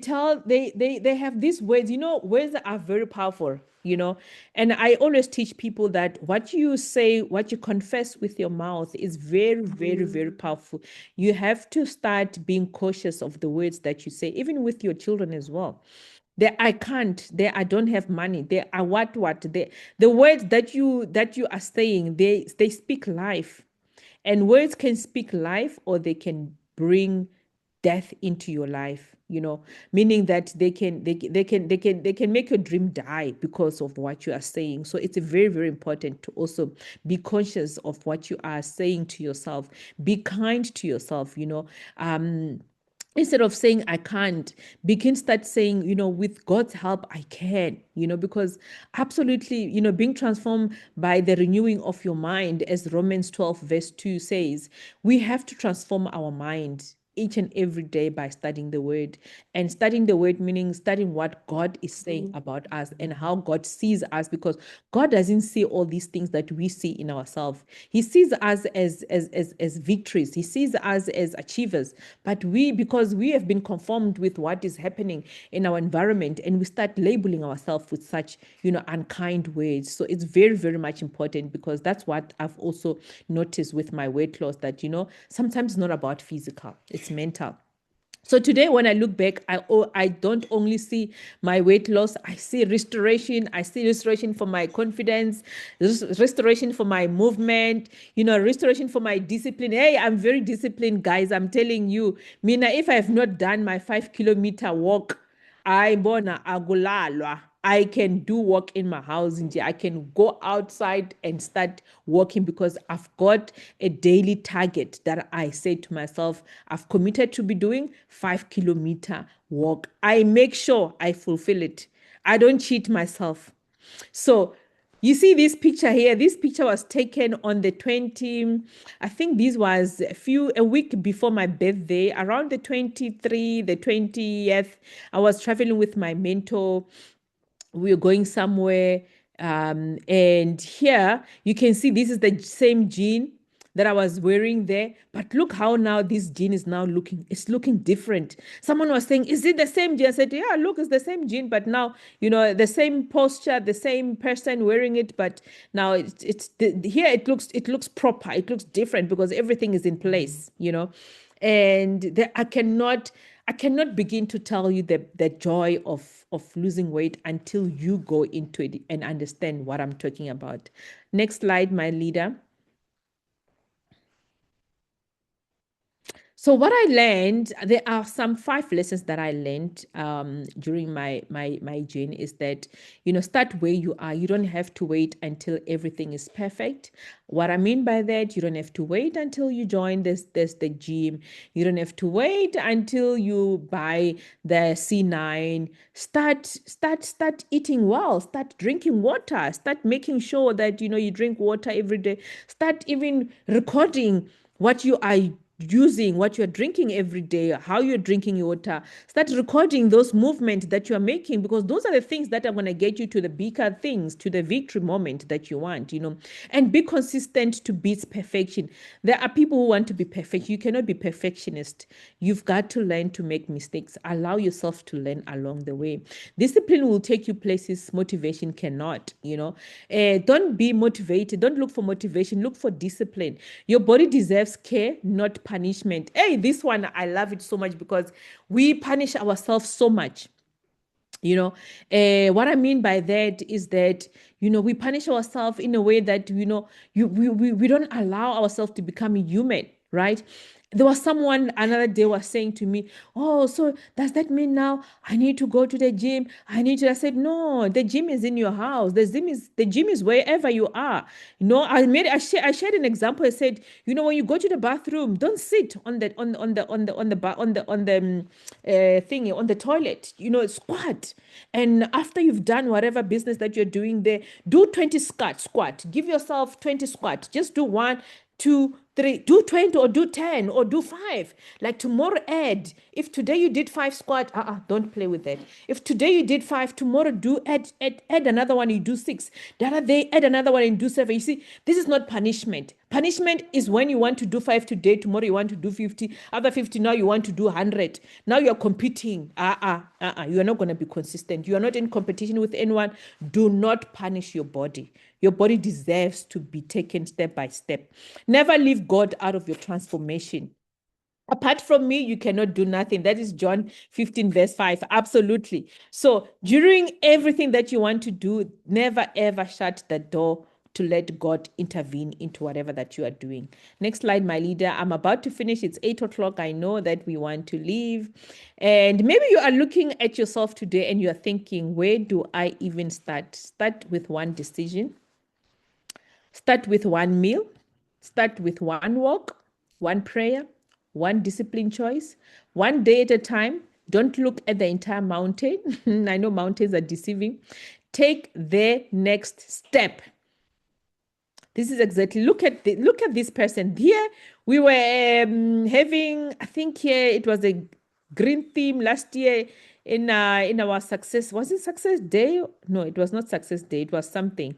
Speaker 2: have these words, words that are very powerful, and I always teach people that what you say, what you confess with your mouth is very, very, very powerful. You have to start being cautious of the words that you say, even with your children as well. There, I can't. There, I don't have money. There, I what. The words that you are saying, they speak life, and words can speak life, or they can bring death into your life, meaning that they can make your dream die because of what you are saying. So it's very, very important to also be conscious of what you are saying to yourself. Be kind to yourself, instead of saying I can't, start saying, with God's help I can, because absolutely, being transformed by the renewing of your mind, as Romans 12 verse 2 says, we have to transform our mind each and every day by studying the word. And studying the word meaning studying what God is saying about us and how God sees us, because God doesn't see all these things that we see in ourselves. He sees us as victories. He sees us as achievers. But because we have been conformed with what is happening in our environment, and we start labeling ourselves with such, unkind words. So it's very, very much important, because that's what I've also noticed with my weight loss, that, sometimes it's not about physical, it's mental. So today, when I look back, I don't only see my weight loss, I see restoration. I see restoration for my confidence, restoration for my movement, restoration for my discipline. Hey, I'm very disciplined, guys. I'm telling you, Mina, if I have not done my 5 kilometer walk, I bona agulalwa. I can do work in my house. I can go outside and start working, because I've got a daily target that I say to myself, I've committed to be doing 5 kilometer walk. I make sure I fulfill it. I don't cheat myself. So you see this picture here. This picture was taken on the 20, I think this was a week before my birthday, around the 23, the 20th. I was traveling with my mentor. We were going somewhere. And here you can see this is the same jean that I was wearing there. But look how now this jean is now it's looking different. Someone was saying, is it the same jean? I said, yeah, look, it's the same jean, but now, the same posture, the same person wearing it, but now here it looks proper. It looks different because everything is in place, and I cannot begin to tell you the joy of losing weight until you go into it and understand what I'm talking about. Next slide, my leader. So what I learned, there are some 5 lessons that I learned during my journey, is that, start where you are. You don't have to wait until everything is perfect. What I mean by that, you don't have to wait until you join the gym. You don't have to wait until you buy the C9. Start eating well. Start drinking water. Start making sure that, you drink water every day. Start even recording what you are using, what you're drinking every day, how you're drinking your water. Start recording those movements that you're making, because those are the things that are going to get you to the bigger things, to the victory moment that you want, and be consistent to beat perfection. There are people who want to be perfect. You cannot be perfectionist. You've got to learn to make mistakes. Allow yourself to learn along the way. Discipline will take you places motivation cannot, don't be motivated. Don't look for motivation. Look for discipline. Your body deserves care, not punishment. Hey, this one, I love it so much, because we punish ourselves so much. You know, what I mean by that is that, we punish ourselves in a way that, we don't allow ourselves to become human, right? There was someone another day was saying to me, "Oh, so does that mean now I need to go to the gym? I said, "No, the gym is in your house. The gym is wherever you are." I shared an example. I said, when you go to the bathroom, don't sit on the thing on the toilet. Squat. And after you've done whatever business that you're doing there, do 20 squat. Give yourself 20 squat. Just do one, two, three, do 20 or do 10 or do 5. Like tomorrow, add. If today you did 5 squat, don't play with that. If today you did 5, tomorrow add another one, you do 6. The other day, add another one and do 7. You see, this is not punishment. Punishment is when you want to do 5 today, tomorrow you want to do 50, other 50, now you want to do 100. Now you're competing. You are not going to be consistent. You are not in competition with anyone. Do not punish your body. Your body deserves to be taken step by step. Never leave God out of your transformation. Apart from me, you cannot do nothing. That is John 15, verse 5. Absolutely. So during everything that you want to do, never ever shut the door to let God intervene into whatever that you are doing. Next slide, my leader. I'm about to finish. It's 8 o'clock. I know that we want to leave. And maybe you are looking at yourself today and you are thinking, where do I even start? Start with one decision. Start with one meal. Start with one walk, one prayer, one discipline choice, one day at a time. Don't look at the entire mountain. I know mountains are deceiving. Take the next step. This is exactly, look at this person here. We were having, I think here it was a green theme last year in our success. Was it Success Day? No, it was not Success Day. It was something.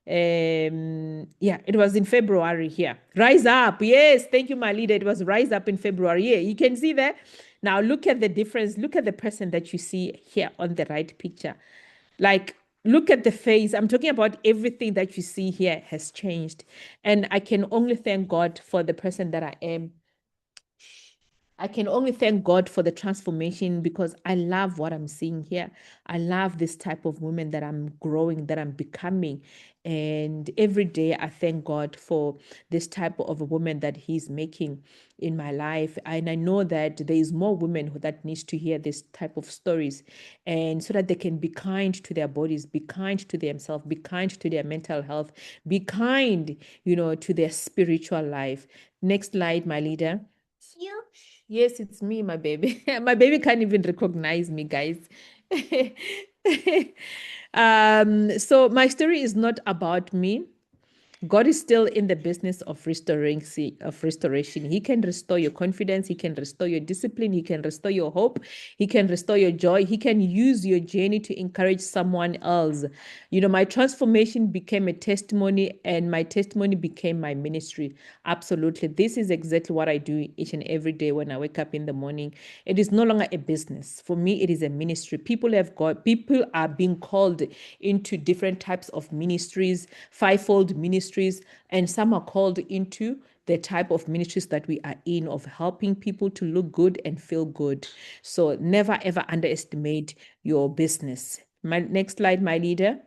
Speaker 2: Yeah, it was in February here. Rise up. Yes, thank you, my leader. It was Rise Up in February. Yeah, you can see there. Now look at the difference. Look at the person that you see here on the right picture. Like, look at the face. I'm talking about everything that you see here has changed. And I can only thank God for the person that I am. I can only thank God for the transformation because I love what I'm seeing here. I love this type of woman that I'm growing, that I'm becoming. And every day I thank God for this type of a woman that He's making in my life. And I know that there is more women that needs to hear this type of stories, and so that they can be kind to their bodies, be kind to themselves, be kind to their mental health, be kind, to their spiritual life. Next slide, my leader.
Speaker 3: You?
Speaker 2: Yes, it's me, my baby. My baby can't even recognize me, guys. So my story is not about me. God is still in the business of restoration. He can restore your confidence. He can restore your discipline. He can restore your hope. He can restore your joy. He can use your journey to encourage someone else. My transformation became a testimony, and my testimony became my ministry. Absolutely. This is exactly what I do each and every day when I wake up in the morning. It is no longer a business. For me, it is a ministry. People are being called into different types of ministries, fivefold ministries, and some are called into the type of ministries that we are in, of helping people to look good and feel good. So never ever underestimate your business. My next slide, my leader.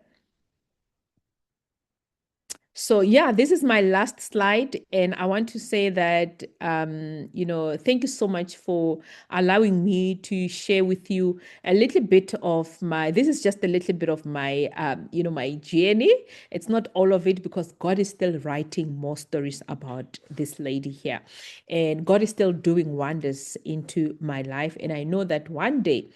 Speaker 2: So yeah, this is my last slide, and I want to say that thank you so much for allowing me to share with you a little bit of my. This is just a little bit of my my journey. It's not all of it, because God is still writing more stories about this lady here, and God is still doing wonders into my life, and I know that one day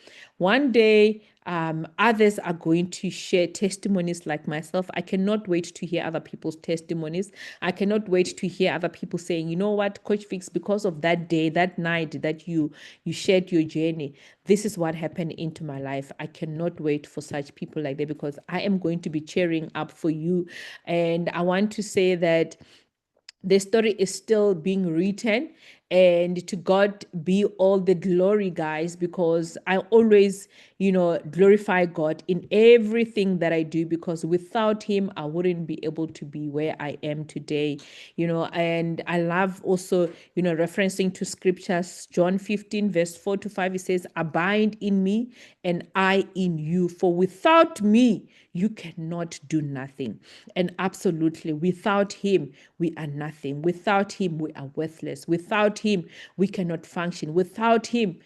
Speaker 2: others are going to share testimonies like myself. I cannot wait to hear other people's testimonies. I cannot wait to hear other people saying, you know what, Coach Fix, because of that day, that night that you shared your journey, this is what happened into my life. I cannot wait for such people like that, because I am going to be cheering up for you. And I want to say that the story is still being written, And to God be all the glory, guys, because I always, glorify God in everything that I do, because without Him, I wouldn't be able to be where I am today, And I love also, referencing to scriptures, John 15, verse 4 to 5, it says, "Abide in me and I in you, for without me, you cannot do nothing." And absolutely, without Him, we are nothing. Without Him, we are worthless. Without Him, we cannot function. Without Him,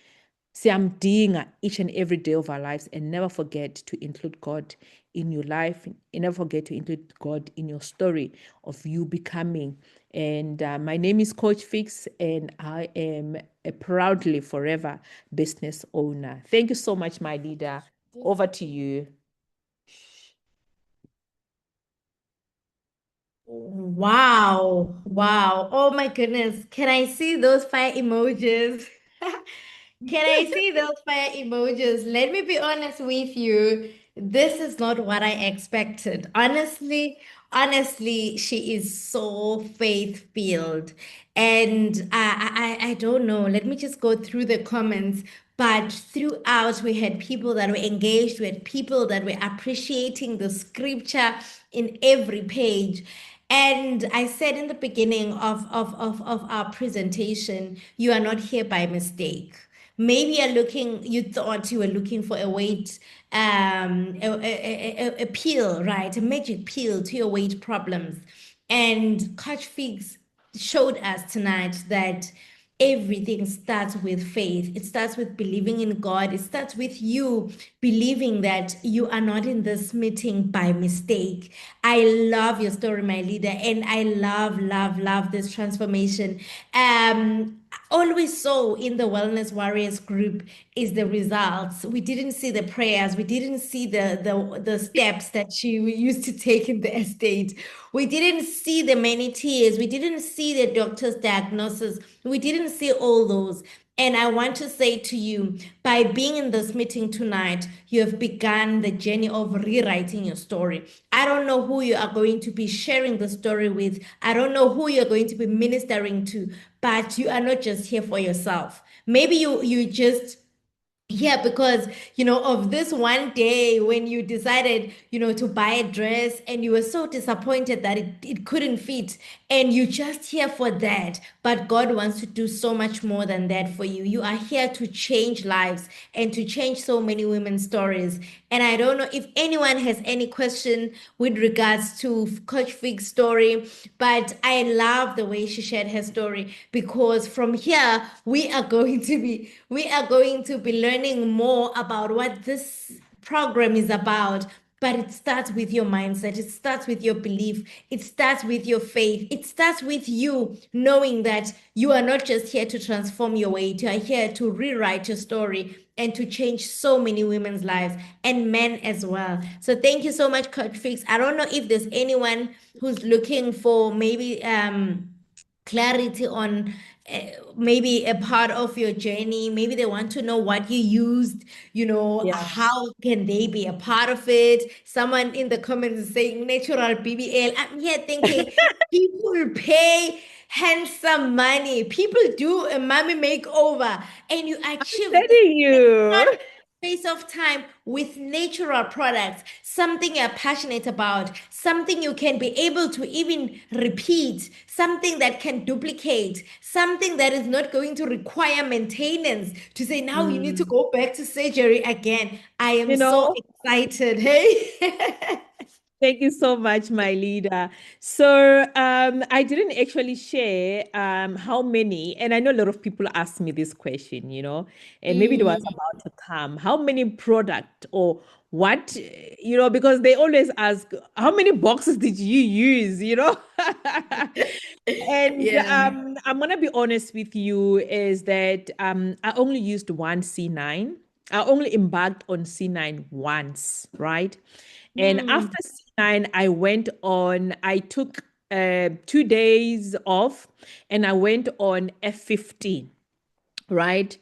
Speaker 2: siyamdinga each and every day of our lives. And never forget to include God in your life. And never forget to include God in your story of you becoming. And my name is Coach Fix, and I am a proudly forever business owner. Thank you so much, my leader. Over to you.
Speaker 1: Wow. Wow. Oh my goodness. Can I see those fire emojis? Can I see those fire emojis? Let me be honest with you. This is not what I expected. Honestly, she is so faith-filled. And I don't know. Let me just go through the comments. But throughout, we had people that were engaged, we had people that were appreciating the scripture in every page. And I said in the beginning of our presentation, you are not here by mistake. Maybe you thought you were looking for a weight, a pill, right? A magic pill to your weight problems. And Coach Figs showed us tonight that everything starts with faith. It starts with believing in God. It starts with you believing that you are not in this meeting by mistake. I love your story, my leader, and I love this transformation. Always so in the Wellness Warriors group is the results. We didn't see the prayers, we didn't see the steps that she used to take in the estate. We didn't see the many tears, we didn't see the doctor's diagnosis, we didn't see all those. And I want to say to you, by being in this meeting tonight, you have begun the journey of rewriting your story. I don't know who you are going to be sharing the story with. I don't know who you're going to be ministering to, but you are not just here for yourself. Maybe you just yeah, because of this one day when you decided, to buy a dress and you were so disappointed that it couldn't fit, and you just here for that. But God wants to do so much more than that for you. You are here to change lives and to change so many women's stories. And I don't know if anyone has any question with regards to Coach Fig's story, but I love the way she shared her story, because from here we are going to be learning more about what this program is about. But it starts with your mindset. It starts with your belief. It starts with your faith. It starts with you knowing that you are not just here to transform your weight. You are here to rewrite your story and to change so many women's lives and men as well. So thank you so much, Coach Fix. I don't know if there's anyone who's looking for maybe clarity on uh, maybe a part of your journey. Maybe they want to know what you used,
Speaker 2: Yeah.
Speaker 1: how can they be a part of it? Someone in the comments is saying natural BBL. I'm here thinking people pay handsome money. People do a mommy makeover and you achieve this
Speaker 2: Telling
Speaker 1: in a
Speaker 2: you.
Speaker 1: short space of time with natural products, something you're passionate about, something you can be able to even repeat, something that can duplicate, something that is not going to require maintenance to say now you need to
Speaker 2: Mm.
Speaker 1: go back to surgery again. I am
Speaker 2: You
Speaker 1: so
Speaker 2: know,
Speaker 1: excited. Hey.
Speaker 2: Thank you so much, my leader. So, I didn't actually share how many, and I know a lot of people ask me this question, and maybe it was
Speaker 1: Mm.
Speaker 2: about to come. How many product or what, because they always ask, how many boxes did you use? And
Speaker 1: Yeah.
Speaker 2: I'm gonna be honest with you, is that I only used one C9. I only embarked on C9 once, right? And
Speaker 1: Mm.
Speaker 2: after C9, I took 2 days off and I went on F15, right?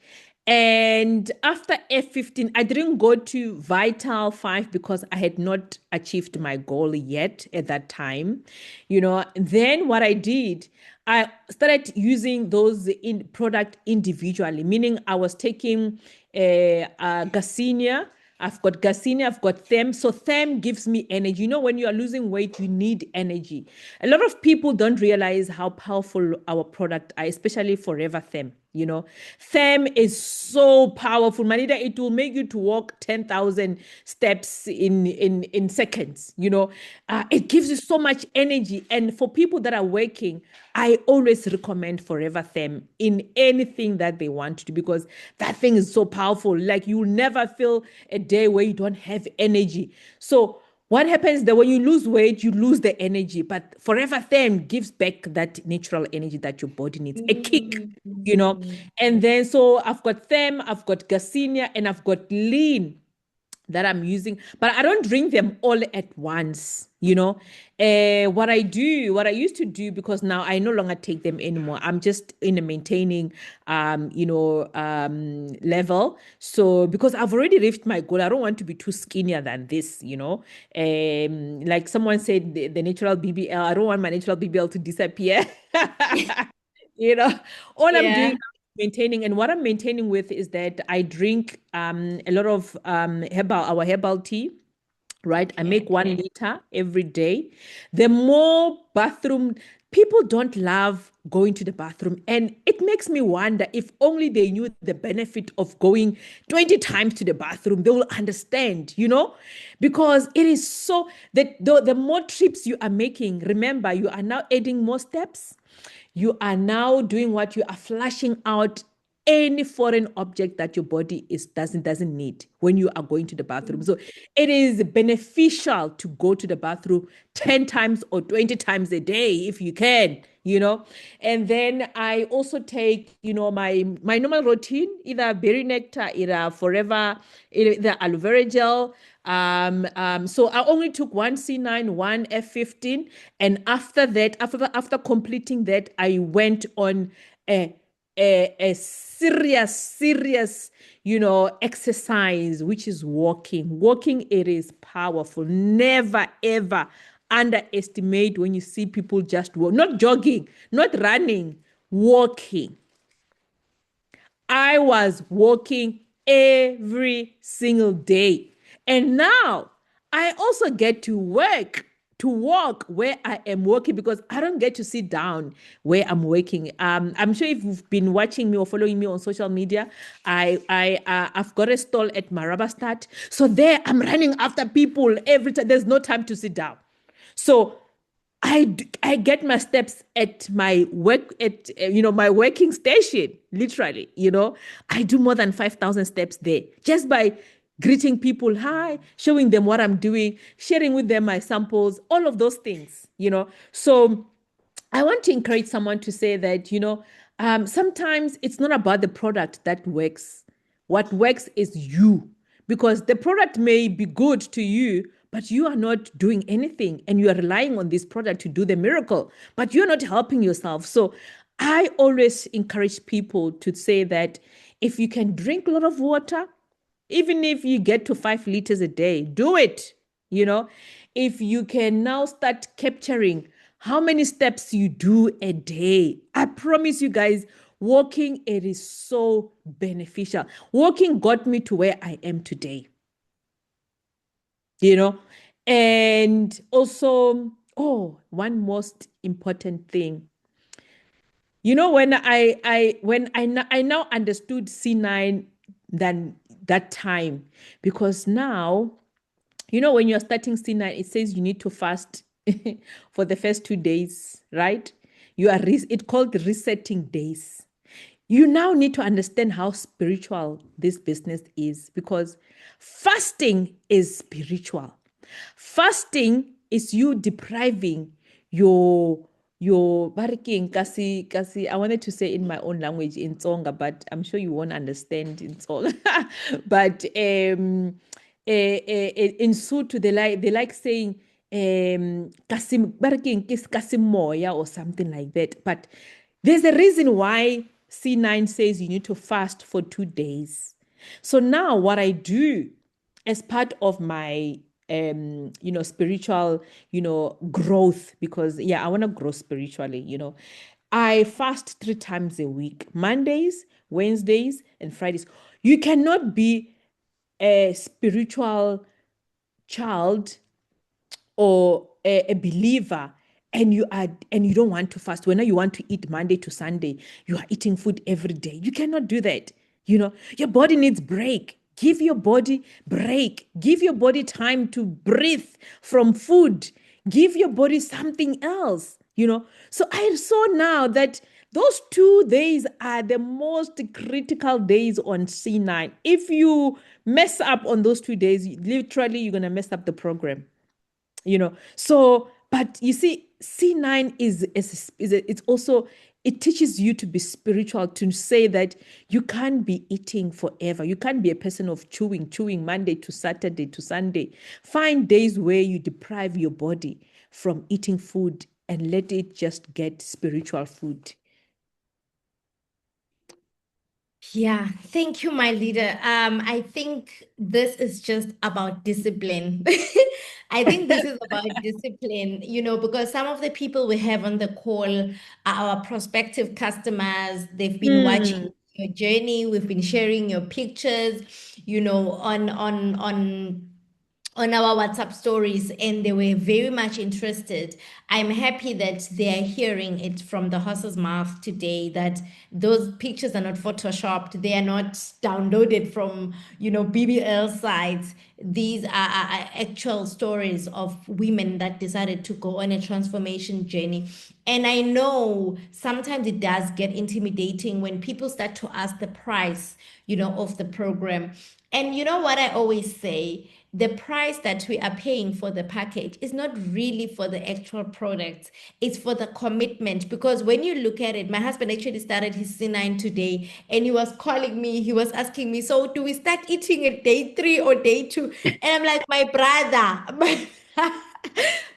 Speaker 2: And after F15, I didn't go to Vital 5 because I had not achieved my goal yet at that time. Then what I did, I started using those in product individually, meaning I was taking Garcinia. I've got Garcinia, I've got Them. So Them gives me energy. When you are losing weight, you need energy. A lot of people don't realize how powerful our product are, especially Forever Them. Them is so powerful, Manida. It will make you to walk 10,000 steps in seconds. It gives you so much energy. And for people that are working, I always recommend Forever Them in anything that they want to do, because that thing is so powerful. Like, you'll never feel a day where you don't have energy. So what happens that when you lose weight, you lose the energy, but Forever Them gives back that natural energy that your body needs, a kick. And then, so I've got Them, I've got Garcinia, and I've got Lean that I'm using, but I don't drink them all at once. What I used to do, because now I no longer take them anymore. I'm just in a maintaining, level. So because I've already reached my goal, I don't want to be too skinnier than this. Like someone said, the natural BBL. I don't want my natural BBL to disappear. you know, all I'm doing
Speaker 1: Yeah.
Speaker 2: now is maintaining, and what I'm maintaining with is that I drink a lot of our herbal tea. Right, I
Speaker 1: Okay.
Speaker 2: make 1 liter every day. The more bathroom people don't love going to the bathroom, and it makes me wonder, if only they knew the benefit of going 20 times to the bathroom, they will understand. Because it is so that the more trips you are making, remember, you are now adding more steps. You are now doing what you are flushing out any foreign object that your body doesn't need when you are going to the bathroom. So it is beneficial to go to the bathroom 10 times or 20 times a day if you can. And then I also take, my normal routine, either berry nectar, either forever, either aloe vera gel. So I only took one C9, one F15, and after that, after completing that, I went on a serious, exercise, which is walking. Walking, it is powerful. Never ever underestimate when you see people just walk, not jogging, not running, walking. I was walking every single day. And now I also get to walk where I am working, because I don't get to sit down where I'm working. I'm sure if you've been watching me or following me on social media, I've got a stall at Marabastad. So there I'm running after people every time. There's no time to sit down. So I get my steps at my work, at my working station, literally. I do more than 5,000 steps there, just by greeting people, hi, showing them what I'm doing, sharing with them my samples, all of those things. So I want to encourage someone to say that, sometimes it's not about the product that works. What works is you, because the product may be good to you, but you are not doing anything, and you are relying on this product to do the miracle, but you're not helping yourself. So I always encourage people to say that if you can drink a lot of water, even if you get to 5 liters a day, do it. You know, if you can now start capturing how many steps you do a day, I promise you guys, walking, it is so beneficial. Walking got me to where I am today, you know. And also, oh, one most important thing. When I now understood C9 than that time, because now, when you're starting C9, it says you need to fast for the first 2 days, right? It's called resetting days. You now need to understand how spiritual this business is, because fasting is spiritual. Fasting is you depriving your barking kasi I wanted to say in my own language in Tsonga, but I'm sure you won't understand in Tsonga. But in Sotho they like saying kasi barking kasi moya or something like that. But there's a reason why C9 says you need to fast for 2 days. So now what I do as part of my spiritual, growth, because yeah, I want to grow spiritually, I fast 3 times a week, Mondays, Wednesdays, and Fridays. You cannot be a spiritual child or a believer and you don't want to fast. When you want to eat Monday to Sunday, you are eating food every day. You cannot do that. Your body needs break. Give your body break. Give your body time to breathe from food. Give your body something else. So I saw now that those 2 days are the most critical days on C9. If you mess up on those 2 days, literally you're gonna mess up the program. But you see, C9 it's also, it teaches you to be spiritual, to say that you can't be eating forever. You can't be a person of chewing Monday to Saturday to Sunday. Find days where you deprive your body from eating food and let it just get spiritual food.
Speaker 1: Yeah, thank you, my leader. I think this is just about discipline. I think this is about discipline, because some of the people we have on the call are our prospective customers. They've been watching
Speaker 2: Mm,
Speaker 1: your journey. We've been sharing your pictures, on our WhatsApp stories, and they were very much interested. I'm happy that they are hearing it from the horse's mouth today, that those pictures are not photoshopped, they are not downloaded from, BBL sites. These are actual stories of women that decided to go on a transformation journey. And I know sometimes it does get intimidating when people start to ask the price, of the program. And you know what I always say? The price that we are paying for the package is not really for the actual product, it's for the commitment. Because when you look at it, my husband actually started his C9 today and he was calling me, he was asking me, so do we start eating at day 3 or day 2? And I'm like, my brother,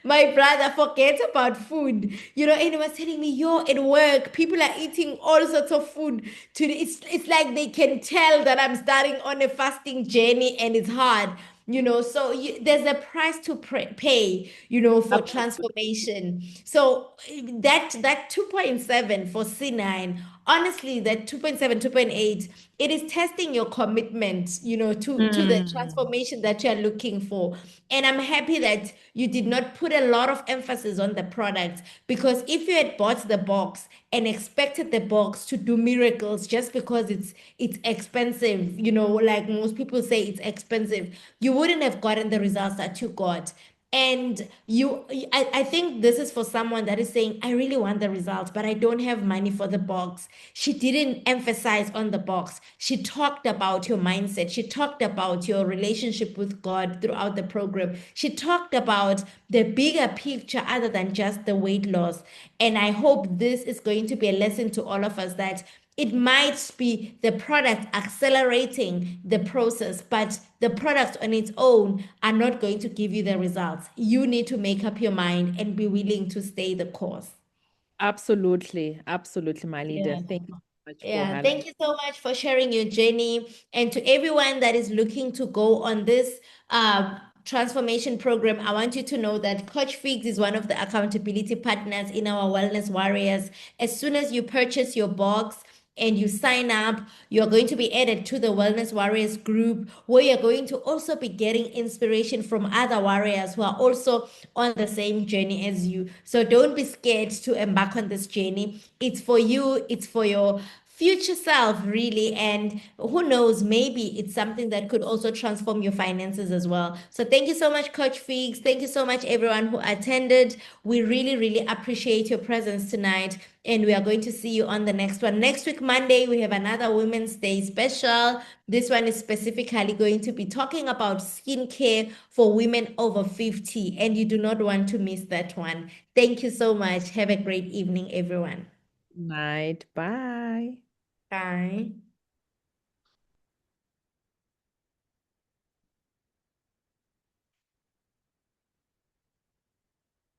Speaker 1: my brother, forget about food. And he was telling me, yo, at work, people are eating all sorts of food. Today, it's like they can tell that I'm starting on a fasting journey and it's hard. So there's a price to pay, for
Speaker 2: absolutely.
Speaker 1: transformation. So that 2.7 for C9, honestly, that 2.7, 2.8, it is testing your commitment, to the
Speaker 2: Mm,
Speaker 1: transformation that you're looking for. And I'm happy that you did not put a lot of emphasis on the product, because if you had bought the box and expected the box to do miracles just because it's expensive, like most people say it's expensive, you wouldn't have gotten the results that you got. And I think this is for someone that is saying, I really want the results, but I don't have money for the box. She didn't emphasize on the box. She talked about your mindset. She talked about your relationship with God throughout the program. She talked about the bigger picture other than just the weight loss. And I hope this is going to be a lesson to all of us, that it might be the product accelerating the process, but the products on its own are not going to give you the results. You need to make up your mind and be willing to stay the course.
Speaker 2: absolutely. Absolutely, my leader.
Speaker 1: Yeah.
Speaker 2: Thank you so much for
Speaker 1: Yeah, thank
Speaker 2: highlighting.
Speaker 1: you so much for sharing your journey. And to everyone that is looking to go on this transformation program, I want you to know that Coach Figs is one of the accountability partners in our Wellness Warriors. As soon as you purchase your box and you sign up, you're going to be added to the Wellness Warriors group, where you're going to also be getting inspiration from other warriors who are also on the same journey as you. So don't be scared to embark on this journey. It's for you, it's for your future self, really. And who knows, maybe it's something that could also transform your finances as well. So thank you so much, Coach Figs. Thank you so much, everyone who attended. We really, really appreciate your presence tonight. And we are going to see you on the next one. Next week, Monday, we have another Women's Day special. This one is specifically going to be talking about skincare for women over 50. And you do not want to miss that one. Thank you so much. Have a great evening, everyone.
Speaker 2: Night. Bye.
Speaker 1: Bye.